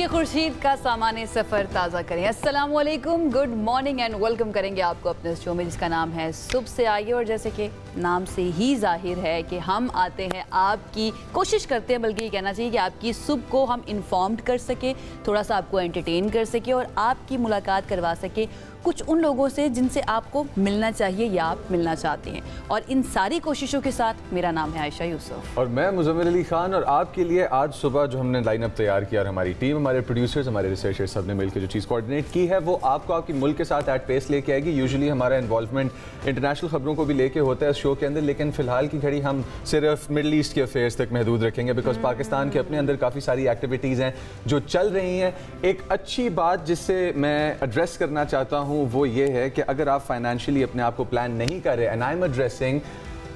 के खुर्शीद का सामाने सफ़र ताज़ा करें। अस्सलाम वालेकुम, गुड मॉर्निंग एंड वेलकम करेंगे आपको अपने शो में जिसका नाम है सुबह से आइए। और जैसे कि नाम से ही जाहिर है कि हम आते हैं, आपकी कोशिश करते हैं, बल्कि ये कहना चाहिए कि आपकी सुबह को हम इन्फॉर्म्ड कर सके, थोड़ा सा आपको एंटरटेन कर सके और आपकी मुलाकात करवा सके कुछ उन लोगों से जिनसे आपको मिलना चाहिए या आप मिलना चाहते हैं। और इन सारी कोशिशों के साथ मेरा नाम है आयशा यूसुफ और मैं मुजम्मिल अली खान। और आपके लिए आज सुबह जो हमने लाइनअप तैयार किया और हमारी टीम, हमारे प्रोड्यूसर्स, हमारे रिसर्चर्स सब ने मिलकर जो चीज़ कोऑर्डिनेट की है वो आपको आपकी मुल्क के साथ एट पेस लेके आएगी। यूजुअली हमारा इन्वॉल्वमेंट इंटरनेशनल खबरों को भी लेके होता है शो के अंदर, लेकिन फिलहाल की घड़ी हम सिर्फ मिडल ईस्ट के अफेयर्स तक महदूद रखेंगे बिकॉज पाकिस्तान के अपने अंदर काफ़ी सारी एक्टिविटीज़ हैं जो चल रही हैं। एक अच्छी बात जिससे मैं एड्रेस करना चाहता हूँ वो ये है कि अगर आप फाइनेंशियली अपने आप को प्लान नहीं कर रहे, and I am addressing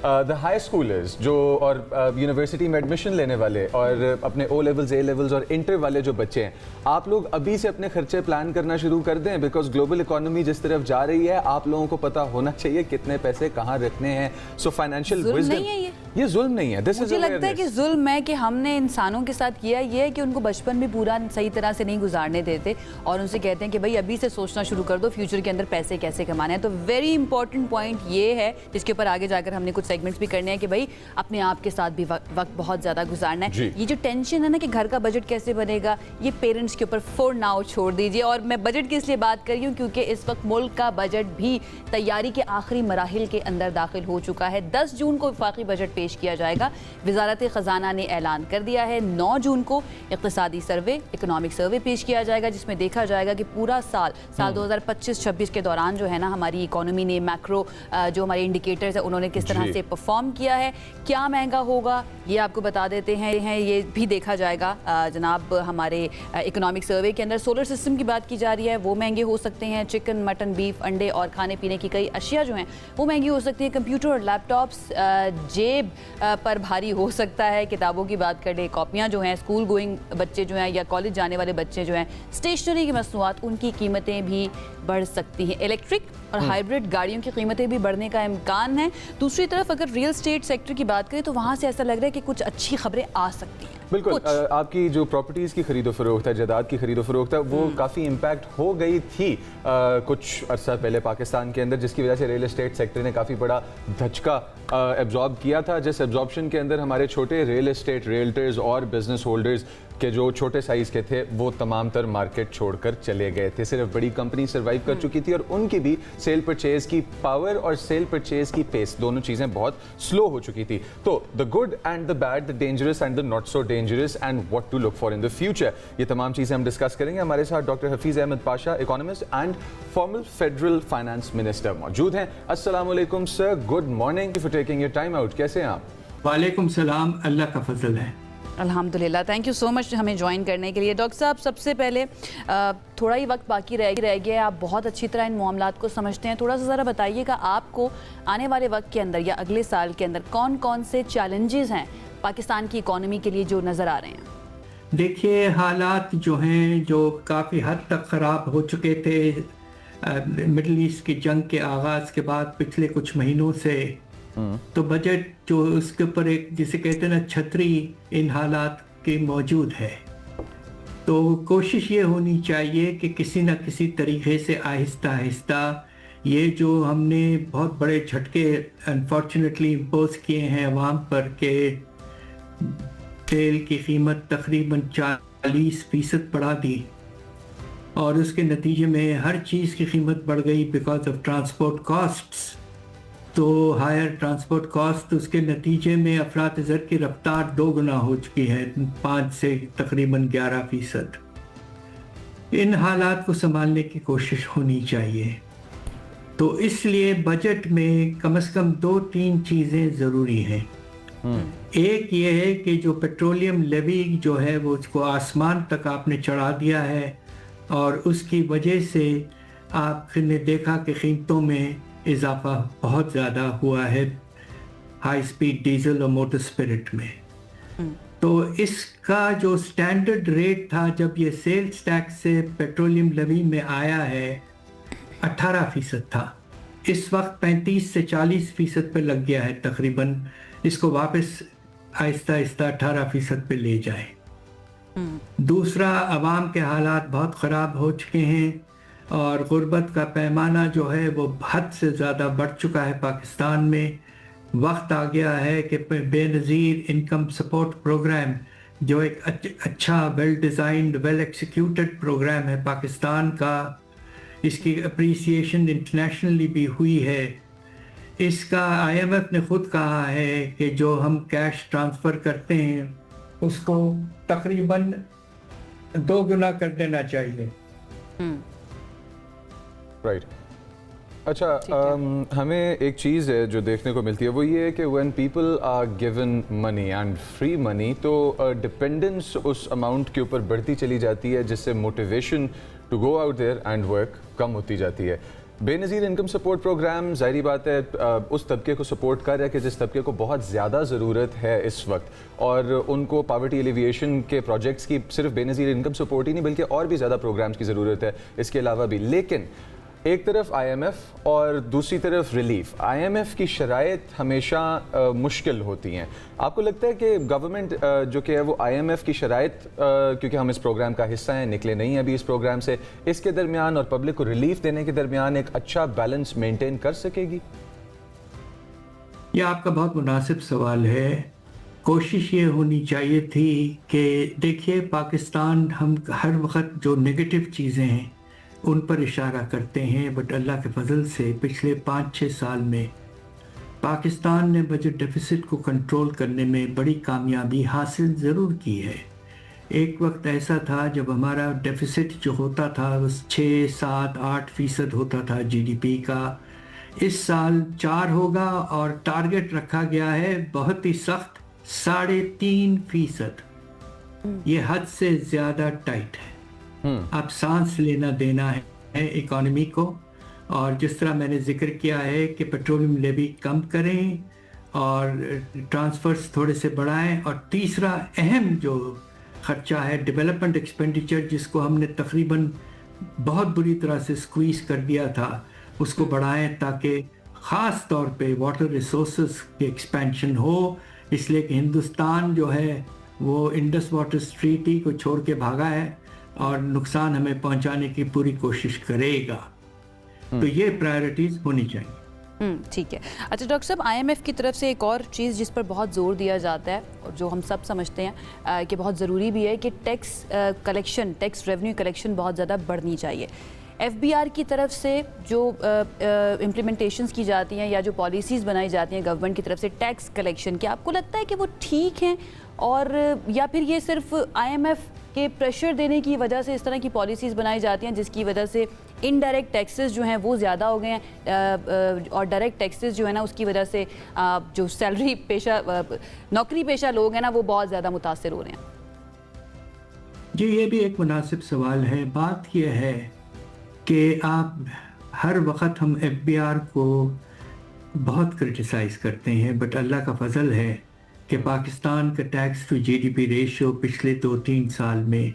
the high schoolers जो और यूनिवर्सिटी में एडमिशन लेने वाले और अपने ओ लेवल्स, ए लेवल्स और इंटर वाले जो बच्चे हैं, आप लोग अभी से अपने खर्चे प्लान करना शुरू कर दें बिकॉज ग्लोबल इकोनॉमी जिस तरफ जा रही है आप लोगों को पता होना चाहिए कितने पैसे कहाँ रखने हैं। सो फाइनेंशियल विजडम, ये जुल्म नहीं है, दिस इज मुझे लगता है कि जुल्म है कि हमने इंसानों के साथ किया ये है कि उनको बचपन में पूरा सही तरह से नहीं गुजारने देते और उनसे कहते हैं कि भाई अभी से सोचना शुरू कर दो फ्यूचर के अंदर पैसे कैसे कमाने हैं। तो वेरी इंपॉर्टेंट पॉइंट ये है जिसके ऊपर आगे जाकर हमने कुछ सेगमेंट्स भी करने हैं कि भाई अपने आप के साथ भी वक्त बहुत ज़्यादा गुजारना है। ये जो टेंशन है ना कि घर का बजट कैसे बनेगा, ये पेरेंट्स के ऊपर फॉर नाउ छोड़ दीजिए। और मैं बजट की इसलिए बात कर रही हूँ क्योंकि इस वक्त मुल्क का बजट भी तैयारी के आखिरी मराहिल के अंदर दाखिल हो चुका है। 10 जून को वफाकी बजट पेश किया जाएगा, वज़ारत ख़ज़ाना ने ऐलान कर दिया है। 9 जून को इक़्तिसादी सर्वे, इकोनॉमिक सर्वे पेश किया जाएगा जिसमें देखा जाएगा कि पूरा साल 2025-26 के दौरान जो है ना हमारी इकोनॉमी ने मैक्रो जो हमारे इंडिकेटर्स है उन्होंने किस तरह से परफॉर्म किया है, क्या महंगा होगा ये आपको बता देते हैं। ये भी देखा जाएगा जनाब हमारे इकोनॉमिक सर्वे के अंदर। सोलर सिस्टम की बात की जा रही है, वो महंगे हो सकते हैं। चिकन, मटन, बीफ, अंडे और खाने पीने की कई अशिया जो हैं वो महंगी हो सकती है। कंप्यूटर और लैपटॉप्स जेब पर भारी हो सकता है। किताबों की बात कर ले, कॉपियाँ जो हैं, स्कूल गोइंग बच्चे जो हैं या कॉलेज जाने वाले बच्चे जो हैं, स्टेशनरी की मसनूआत उनकी कीमतें भी बढ़ सकती हैं। इलेक्ट्रिक और हाइब्रिड गाड़ियों की कीमतें भी बढ़ने का इम्कान है। दूसरी तरफ अगर रियल स्टेट सेक्टर की बात करें तो वहाँ से ऐसा लग रहा है कि कुछ अच्छी खबरें आ सकती हैं। बिल्कुल, आपकी जो प्रॉपर्टीज़ की खरीदो फरोख्त है, जायदाद की खरीदो फरोख्त है, वो काफ़ी इम्पैक्ट हो गई थी कुछ अर्सा पहले पाकिस्तान के अंदर, जिसकी वजह से रियल एस्टेट सेक्टर ने काफ़ी बड़ा धचका एब्जॉर्ब किया था। जिस एब्जॉर्प्शन के अंदर हमारे छोटे रियल एस्टेट रियल्टर्स और बिजनेस होल्डर्स के जो छोटे साइज़ के थे वो तमाम तर मार्केट छोड़कर चले गए थे। सिर्फ बड़ी कंपनी सर्वाइव कर चुकी थी और उनकी भी सेल परचेज की पावर और सेल परचेज की पेस दोनों चीज़ें बहुत स्लो हो चुकी थी। तो the good and the bad, the dangerous and the not so dangerous and what to look for in the future, ये तमाम चीज़ें हम डिस्कस करेंगे। हमारे साथ doctor Hafeez Ahmad Pasha, economist and former federal finance minister मौजूद हैं। अस्सलाम वालेकुम sir, good morning, for taking your time out. कैसे हैं आप? वालेकुम सलाम, अल्लाह का फजल है। अल्हम्दुलिल्लाह, थैंक यू सो मच हमें ज्वाइन करने के लिए। डॉक्टर साहब, सबसे पहले थोड़ा ही वक्त बाकी रह गया है, आप बहुत अच्छी तरह इन मामलात को समझते हैं, थोड़ा सा ज़रा बताइएगा आपको आने वाले वक्त के अंदर या अगले साल के अंदर कौन कौन से चैलेंजेस हैं पाकिस्तान की इकॉनमी के लिए जो नज़र आ रहे हैं? देखिए, हालात जो हैं जो काफ़ी हद तक ख़राब हो चुके थे मिडल ईस्ट की जंग के आगाज़ के बाद पिछले कुछ महीनों से, तो बजट जो उसके ऊपर एक जिसे कहते हैं ना छतरी इन हालात की मौजूद है। तो कोशिश ये होनी चाहिए कि किसी न किसी तरीके से आहिस्ता आहिस्ता ये जो हमने बहुत बड़े झटके अनफॉर्चुनेटली इम्पोज किए हैं अवाम पर के तेल की कीमत तकरीबन 40% बढ़ा दी और उसके नतीजे में हर चीज़ की कीमत बढ़ गई बिकॉज ऑफ ट्रांसपोर्ट कॉस्ट्स। तो हायर ट्रांसपोर्ट कॉस्ट, उसके नतीजे में अफरात-ज़र की रफ्तार 2 गुना हो चुकी है, 5 से तकरीबन 11%। इन हालात को संभालने की कोशिश होनी चाहिए। तो इसलिए बजट में कम से कम 2-3 चीज़ें ज़रूरी हैं। एक ये है कि जो पेट्रोलियम लेवी जो है वो उसको आसमान तक आपने चढ़ा दिया है और उसकी वजह से आपने देखा कि कीमतों में इजाफा बहुत ज़्यादा हुआ है हाई स्पीड डीजल और मोटर स्पिरिट में। तो इसका जो स्टैंडर्ड रेट था जब ये सेल्स टैक्स से पेट्रोलियम लेवी में आया है 18% था, इस वक्त 35 से 40% पे लग गया है तकरीबन। इसको वापस आहिस्ता आहिस्ता 18% पे ले जाए। दूसरा, अवाम के हालात बहुत ख़राब हो चुके हैं और गुर्बत का पैमाना जो है वो हद से ज़्यादा बढ़ चुका है पाकिस्तान में। वक्त आ गया है कि बेनज़ीर इनकम सपोर्ट प्रोग्राम, जो एक अच्छा well designed well executed programme है पाकिस्तान का, इसकी अप्रिसिएशन इंटरनेशनली भी हुई है। इसका IMF ने खुद कहा है कि जो हम कैश ट्रांसफ़र करते हैं उसको तकरीबन 2 गुना कर देना चाहिए। राइट अच्छा, हमें एक चीज़ है जो देखने को मिलती है, वो ये है कि when people are given money and free money, तो डिपेंडेंस उस अमाउंट के ऊपर बढ़ती चली जाती है, जिससे motivation to go out there and work कम होती जाती है। बेनज़ीर इनकम सपोर्ट प्रोग्राम ज़ाहिर बात है उस तबके को सपोर्ट कर रहा है कि जिस तबके को बहुत ज़्यादा ज़रूरत है इस वक्त, और उनको पावर्टी एलिविएशन के प्रोजेक्ट्स की सिर्फ बेनज़ीर इनकम सपोर्ट ही नहीं बल्कि और भी ज़्यादा प्रोग्राम्स की ज़रूरत है इसके अलावा भी। लेकिन एक तरफ IMF और दूसरी तरफ रिलीफ। IMF की शराइत हमेशा मुश्किल होती हैं। आपको लगता है कि गवर्नमेंट जो कि है वो IMF की शराइत, क्योंकि हम इस प्रोग्राम का हिस्सा हैं, निकले नहीं हैं अभी इस प्रोग्राम से, इसके दरमियान और पब्लिक को रिलीफ देने के दरमियान एक अच्छा बैलेंस मेंटेन कर सकेगी? यह आपका बहुत मुनासिब सवाल है। कोशिश ये होनी चाहिए थी कि देखिए, पाकिस्तान, हम हर वक्त जो नेगेटिव चीज़ें हैं उन पर इशारा करते हैं, बट अल्लाह के फजल से पिछले 5-6 साल में पाकिस्तान ने बजट डेफिसिट को कंट्रोल करने में बड़ी कामयाबी हासिल ज़रूर की है। एक वक्त ऐसा था जब हमारा डेफिसिट जो होता था वो 6, 7, 8% होता था GDP का। इस साल 4 होगा और टारगेट रखा गया है बहुत ही सख्त 3.5%। ये हद से ज़्यादा टाइट है। अब सांस लेना देना है इकोनॉमी को, और जिस तरह मैंने जिक्र किया है कि पेट्रोलियम लेवी कम करें और ट्रांसफर्स थोड़े से बढ़ाएं, और तीसरा अहम जो खर्चा है डेवलपमेंट एक्सपेंडिचर, जिसको हमने तकरीबन बहुत बुरी तरह से स्क्वीज कर दिया था, उसको बढ़ाएं ताकि ख़ास तौर पे वाटर रिसोर्सेज की एक्सपेंशन हो। इसलिए कि हिंदुस्तान जो है वो इंडस वाटर ट्रीटी को छोड़ के भागा है और नुकसान हमें पहुंचाने की पूरी कोशिश करेगा। तो ये प्रायोरिटीज़ होनी चाहिए। ठीक है। अच्छा डॉक्टर साहब, IMF की तरफ से एक और चीज़ जिस पर बहुत ज़ोर दिया जाता है और जो हम सब समझते हैं कि बहुत ज़रूरी भी है कि tax collection, tax revenue collection बहुत ज़्यादा बढ़नी चाहिए। FBR की तरफ से जो इम्प्लीमेंटेशंस की जाती हैं या जो पॉलिसीज़ बनाई जाती हैं गवर्नमेंट की तरफ से टैक्स कलेक्शन, क्या आपको लगता है कि वो ठीक हैं, और या फिर ये सिर्फ IMF के प्रेशर देने की वजह से इस तरह की पॉलिसीज़ बनाई जाती हैं जिसकी वजह से इनडायरेक्ट टैक्सेस जो हैं वो ज़्यादा हो गए हैं, और डायरेक्ट टैक्सेस जो है ना उसकी वजह से जो सैलरी पेशा, नौकरी पेशा लोग हैं ना वो बहुत ज़्यादा मुतासिर हो रहे हैं? जी, ये भी एक मुनासिब सवाल है। बात यह है कि आप हर वक्त हम FBR को बहुत क्रिटिसाइज़ करते हैं, बट अल्लाह का फजल है कि पाकिस्तान का टैक्स टू GDP रेशियो पिछले 2-3 साल में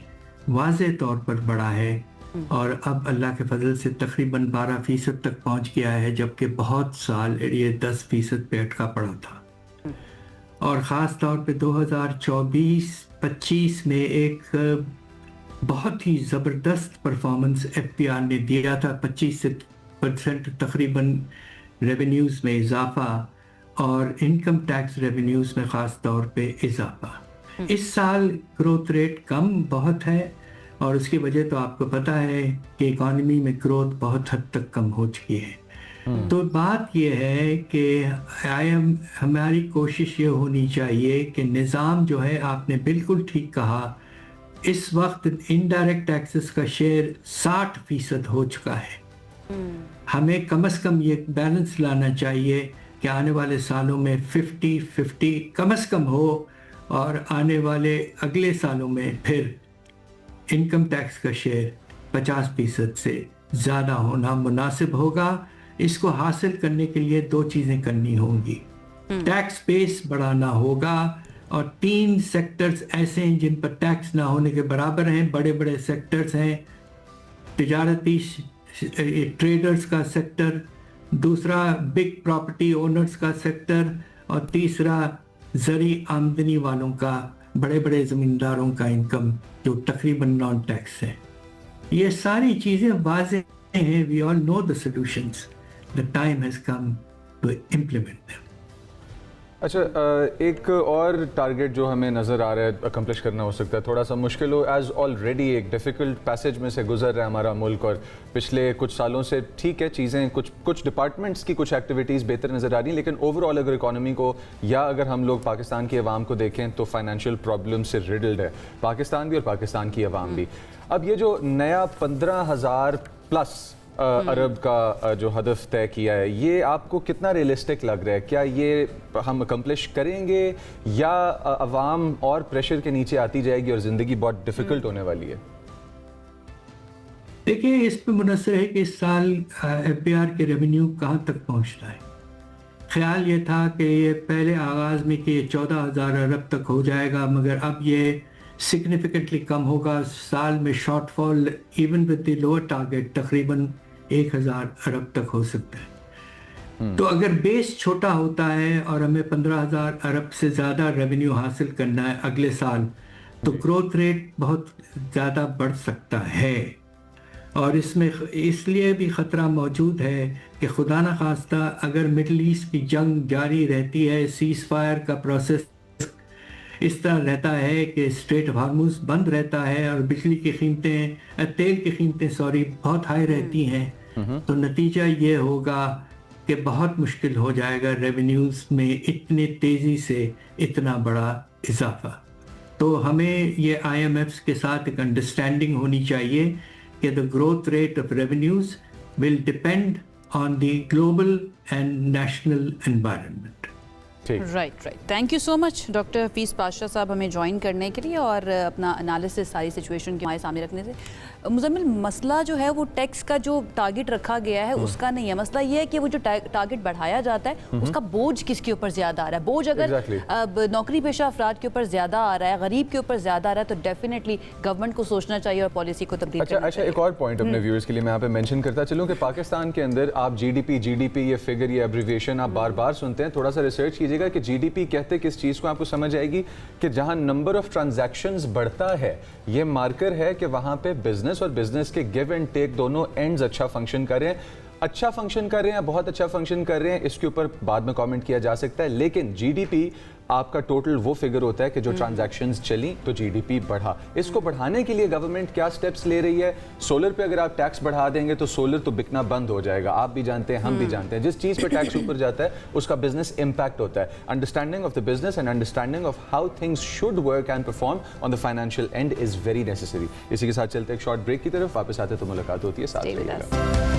वाज़े तौर पर बढ़ा है और अब अल्लाह के फजल से तकरीबन 12% तक पहुंच गया है, जबकि बहुत साल ये 10% पे अटका पड़ा था। और ख़ास तौर पे 2024-25 में एक बहुत ही ज़बरदस्त परफॉर्मेंस FBR ने दिया था। 25% तकरीबन रेवेन्यूज़ में इजाफा और इनकम टैक्स रेवेन्यूज़ में ख़ास तौर पे इजाफा। इस साल ग्रोथ रेट कम बहुत है, और उसकी वजह तो आपको पता है कि इकॉनमी में ग्रोथ बहुत हद तक कम हो चुकी है। तो बात यह है कि हमारी कोशिश ये होनी चाहिए कि निज़ाम जो है, आपने बिल्कुल ठीक कहा, इस वक्त इनडायरेक्ट टैक्सेस का शेयर 60% हो चुका है। हमें कम से कम ये बैलेंस लाना चाहिए कि आने वाले सालों में 50-50 कम से कम हो, और आने वाले अगले सालों में फिर इनकम टैक्स का शेयर 50% से ज़्यादा होना मुनासिब होगा। इसको हासिल करने के लिए 2 चीज़ें करनी होंगी। टैक्स बेस बढ़ाना होगा, और 3 सेक्टर्स ऐसे हैं जिन पर टैक्स ना होने के बराबर हैं। बड़े बड़े सेक्टर्स हैं, तिजारती ट्रेडर्स का सेक्टर, दूसरा बिग प्रॉपर्टी ओनर्स का सेक्टर, और तीसरा ज़री आमदनी वालों का बड़े बड़े ज़मींदारों का इनकम जो तकरीबन नॉन टैक्स है। ये सारी चीज़ें वाज़ेह हैं। We all know the solutions, the time has come to implement them. अच्छा, एक और टारगेट जो हमें नज़र आ रहा है अकम्प्लिश करना हो सकता है, थोड़ा सा मुश्किल हो, एज ऑलरेडी एक डिफ़िकल्ट पैसेज में से गुजर रहा है हमारा मुल्क, और पिछले कुछ सालों से ठीक है चीज़ें कुछ डिपार्टमेंट्स की कुछ एक्टिविटीज़ बेहतर नज़र आ रही हैं, लेकिन ओवरऑल अगर इकॉनमी को या अगर हम लोग पाकिस्तान की आवाम को देखें तो फाइनेंशियल प्रॉब्लम से रिडल्ड है पाकिस्तान भी और पाकिस्तान की आवाम भी। अब ये जो नया 15,000 प्लस अरब का जो हदफ तय किया है, ये आपको कितना रियलिस्टिक लग रहा है? क्या ये हम अकम्प्लिश करेंगे या अवाम और प्रेशर के नीचे आती जाएगी और ज़िंदगी बहुत डिफ़िकल्ट होने वाली है? देखिए, इस पे मुनसर है कि इस साल FBR के रेवेन्यू कहाँ तक पहुँचता है। ख्याल ये था कि ये पहले आगाज़ में कि 14,000 अरब तक हो जाएगा, मगर अब ये सिग्निफिकेंटली कम होगा। साल में shortfall even with the lower target तकरीबन 1,000 अरब तक हो सकता है। तो अगर बेस छोटा होता है और हमें 15,000 अरब से ज़्यादा रेवेन्यू हासिल करना है अगले साल, तो ग्रोथ रेट बहुत ज़्यादा बढ़ सकता है। और इसमें इसलिए भी ख़तरा मौजूद है कि खुदा न खास्ता अगर मिडल ईस्ट की जंग जारी रहती है, सीज़ फायर का प्रोसेस इस तरह रहता है कि स्ट्रेट ऑफ हार्मुज़ बंद रहता है और बिजली की कीमतें, तेल की कीमतें बहुत हाई रहती हैं, तो नतीजा ये होगा कि बहुत मुश्किल हो जाएगा रेवेन्यूज़ में इतने तेज़ी से इतना बड़ा इजाफा। तो हमें ये IMF के साथ एक अंडरस्टैंडिंग होनी चाहिए कि the growth rate of revenues will depend on the global and national environment. Right. Thank you so much doctor Hafeez Pasha साहब हमें ज्वाइन करने के लिए और अपना एनालिसिस सारी सिचुएशन के हमारे सामने रखने से। मुजम्मिल, मसला जो है वो टैक्स का जो टारगेट रखा गया है उसका नहीं है। मसला ये है कि वो जो टारगेट बढ़ाया जाता है उसका बोझ किसके ऊपर ज़्यादा आ रहा है। बोझ अगर अब नौकरी पेशा अफराद के ऊपर ज़्यादा आ रहा है, गरीब के ऊपर ज़्यादा आ रहा है, तो डेफिनेटली गवर्नमेंट को सोचना चाहिए और पॉलिसी को तब्दील करना चाहिए। एक और पॉइंट अपने व्यूअर्स के लिए मैं यहाँ पे मेंशन करता चलूँ कि पाकिस्तान के अंदर आप GDP ये फिगर, ये एब्रीविएशन आप बार बार सुनते हैं। थोड़ा सा रिसर्च कीजिएगा कि GDP कहते किस चीज़ को, आपको समझ आएगी कि जहाँ नंबर ऑफ ट्रांजैक्शंस बढ़ता है, ये मार्कर है कि वहाँ पे बिजनेस और बिजनेस के गिव एंड टेक दोनों एंड्स अच्छा फंक्शन कर रहे हैं। अच्छा फंक्शन कर रहे हैं, बहुत अच्छा फंक्शन कर रहे हैं, इसके ऊपर बाद में कमेंट किया जा सकता है, लेकिन GDP आपका टोटल वो फिगर होता है कि जो ट्रांजैक्शंस चली तो GDP बढ़ा। इसको बढ़ाने के लिए गवर्नमेंट क्या स्टेप्स ले रही है? सोलर पे अगर आप टैक्स बढ़ा देंगे तो सोलर तो बिकना बंद हो जाएगा। आप भी जानते हैं, हम भी जानते हैं, जिस चीज़ पे टैक्स ऊपर जाता है उसका बिजनेस इंपैक्ट होता है। Understanding of the business and understanding of how things should work and perform on the financial and is very necessary. इसी के साथ चलते एक शॉर्ट ब्रेक की तरफ, वापस आते तो मुलाकात होती है। साथ रहिएगा।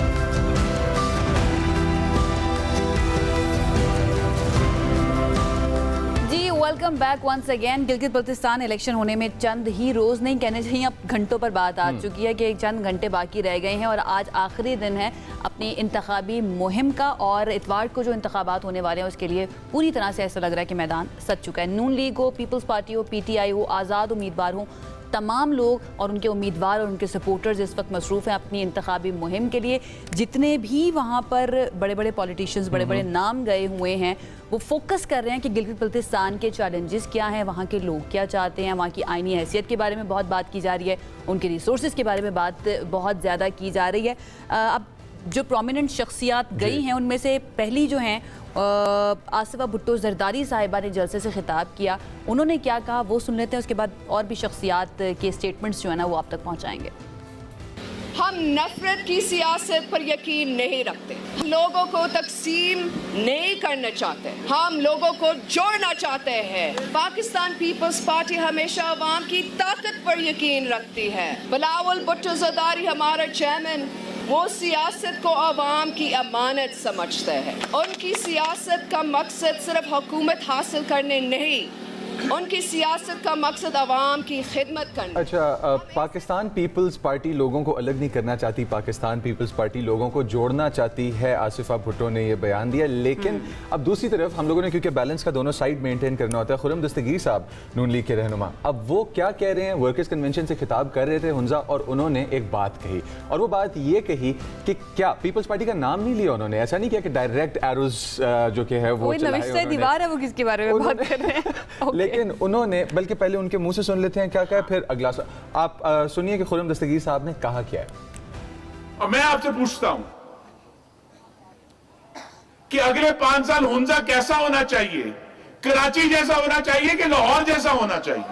Welcome back once again. Gilgit Baltistan election होने में चंद ही रोज़ नहीं कहने चाहिए, अब घंटों पर बात आ चुकी है कि चंद घंटे बाकी रह गए हैं और आज आखिरी दिन है अपनी इंतखाबी मुहिम का। और इतवार को जो इंतखाबात होने वाले हैं उसके लिए पूरी तरह से ऐसा लग रहा है कि मैदान सज चुका है। नून लीग हो, पीपल्स पार्टी हो, PTI हो, आज़ाद उम्मीदवार हो, तमाम लोग और उनके उम्मीदवार और उनके सपोर्टर्स इस वक्त मसरूफ़ हैं अपनी इंतखाबी मुहिम के लिए। जितने भी वहाँ पर बड़े बड़े पॉलिटिशियंस, बड़े बड़े नाम गए हुए हैं, वो फोकस कर रहे हैं कि गिलगित बल्तिस्तान के चैलेंजेस क्या हैं, वहाँ के लोग क्या चाहते हैं, वहाँ की आइनी हैसियत के बारे में बहुत बात की जा रही है, उनके रिसोर्सेज के बारे में बात बहुत ज़्यादा की जा रही है। अब जो प्रोमिनेंट शख्सियात गई हैं उनमें से पहली जो हैं आसिफा भुट्टो जरदारी साहिबा ने जलसे से खिताब किया। उन्होंने क्या कहा वो सुन लेते हैं, उसके बाद और भी शख्सियात के स्टेटमेंट्स जो है ना वो आप तक पहुँचाएंगे। हम नफरत की सियासत पर यकीन नहीं रखते, हम लोगों को तकसीम नहीं करना चाहते, हम लोगों को जोड़ना चाहते हैं। पाकिस्तान पीपल्स पार्टी हमेशा अवाम की ताकत पर यकीन रखती है। बिलावल भुट्टो जरदारी हमारा चेयरमैन, वो सियासत को अवाम की अमानत समझते हैं। उनकी सियासत का मकसद सिर्फ हुकूमत हासिल करने नहीं, उनकी सियासत का मकसद अवाम की खिदमत करना। अच्छा, पाकिस्तान पीपल्स पार्टी लोगों को अलग नहीं करना चाहती, पाकिस्तान पीपल्स पार्टी लोगों को जोड़ना चाहती है। आसिफा भुट्टो ने ये बयान दिया, लेकिन अब दूसरी तरफ हम लोगों ने क्योंकि बैलेंस का दोनों साइड मेंटेन करना होता है, खुर्रम दस्तगीर साहब नून लीग के रहनुमा, अब वो क्या कह रहे हैं? वर्कर्स कन्वेंशन से खिताब कर रहे थे हुंजा, और उन्होंने एक बात कही, और वो बात ये कही कि क्या पीपल्स पार्टी का नाम नहीं लिया उन्होंने, ऐसा नहीं किया कि डायरेक्ट एरोज जो कि है वो दीवार है वो किसके बारे में बात कर रहे हैं लेकिन उन्होंने, बल्कि पहले उनके मुंह से सुन लेते हैं क्या कहा, फिर अगला आप सुनिए कि खुर्रम दस्तगीर साहब ने कहा क्या है। और मैं आपसे पूछता हूं कि अगले 5 साल हुंजा कैसा होना चाहिए? कराची जैसा होना चाहिए कि लाहौर जैसा होना चाहिए?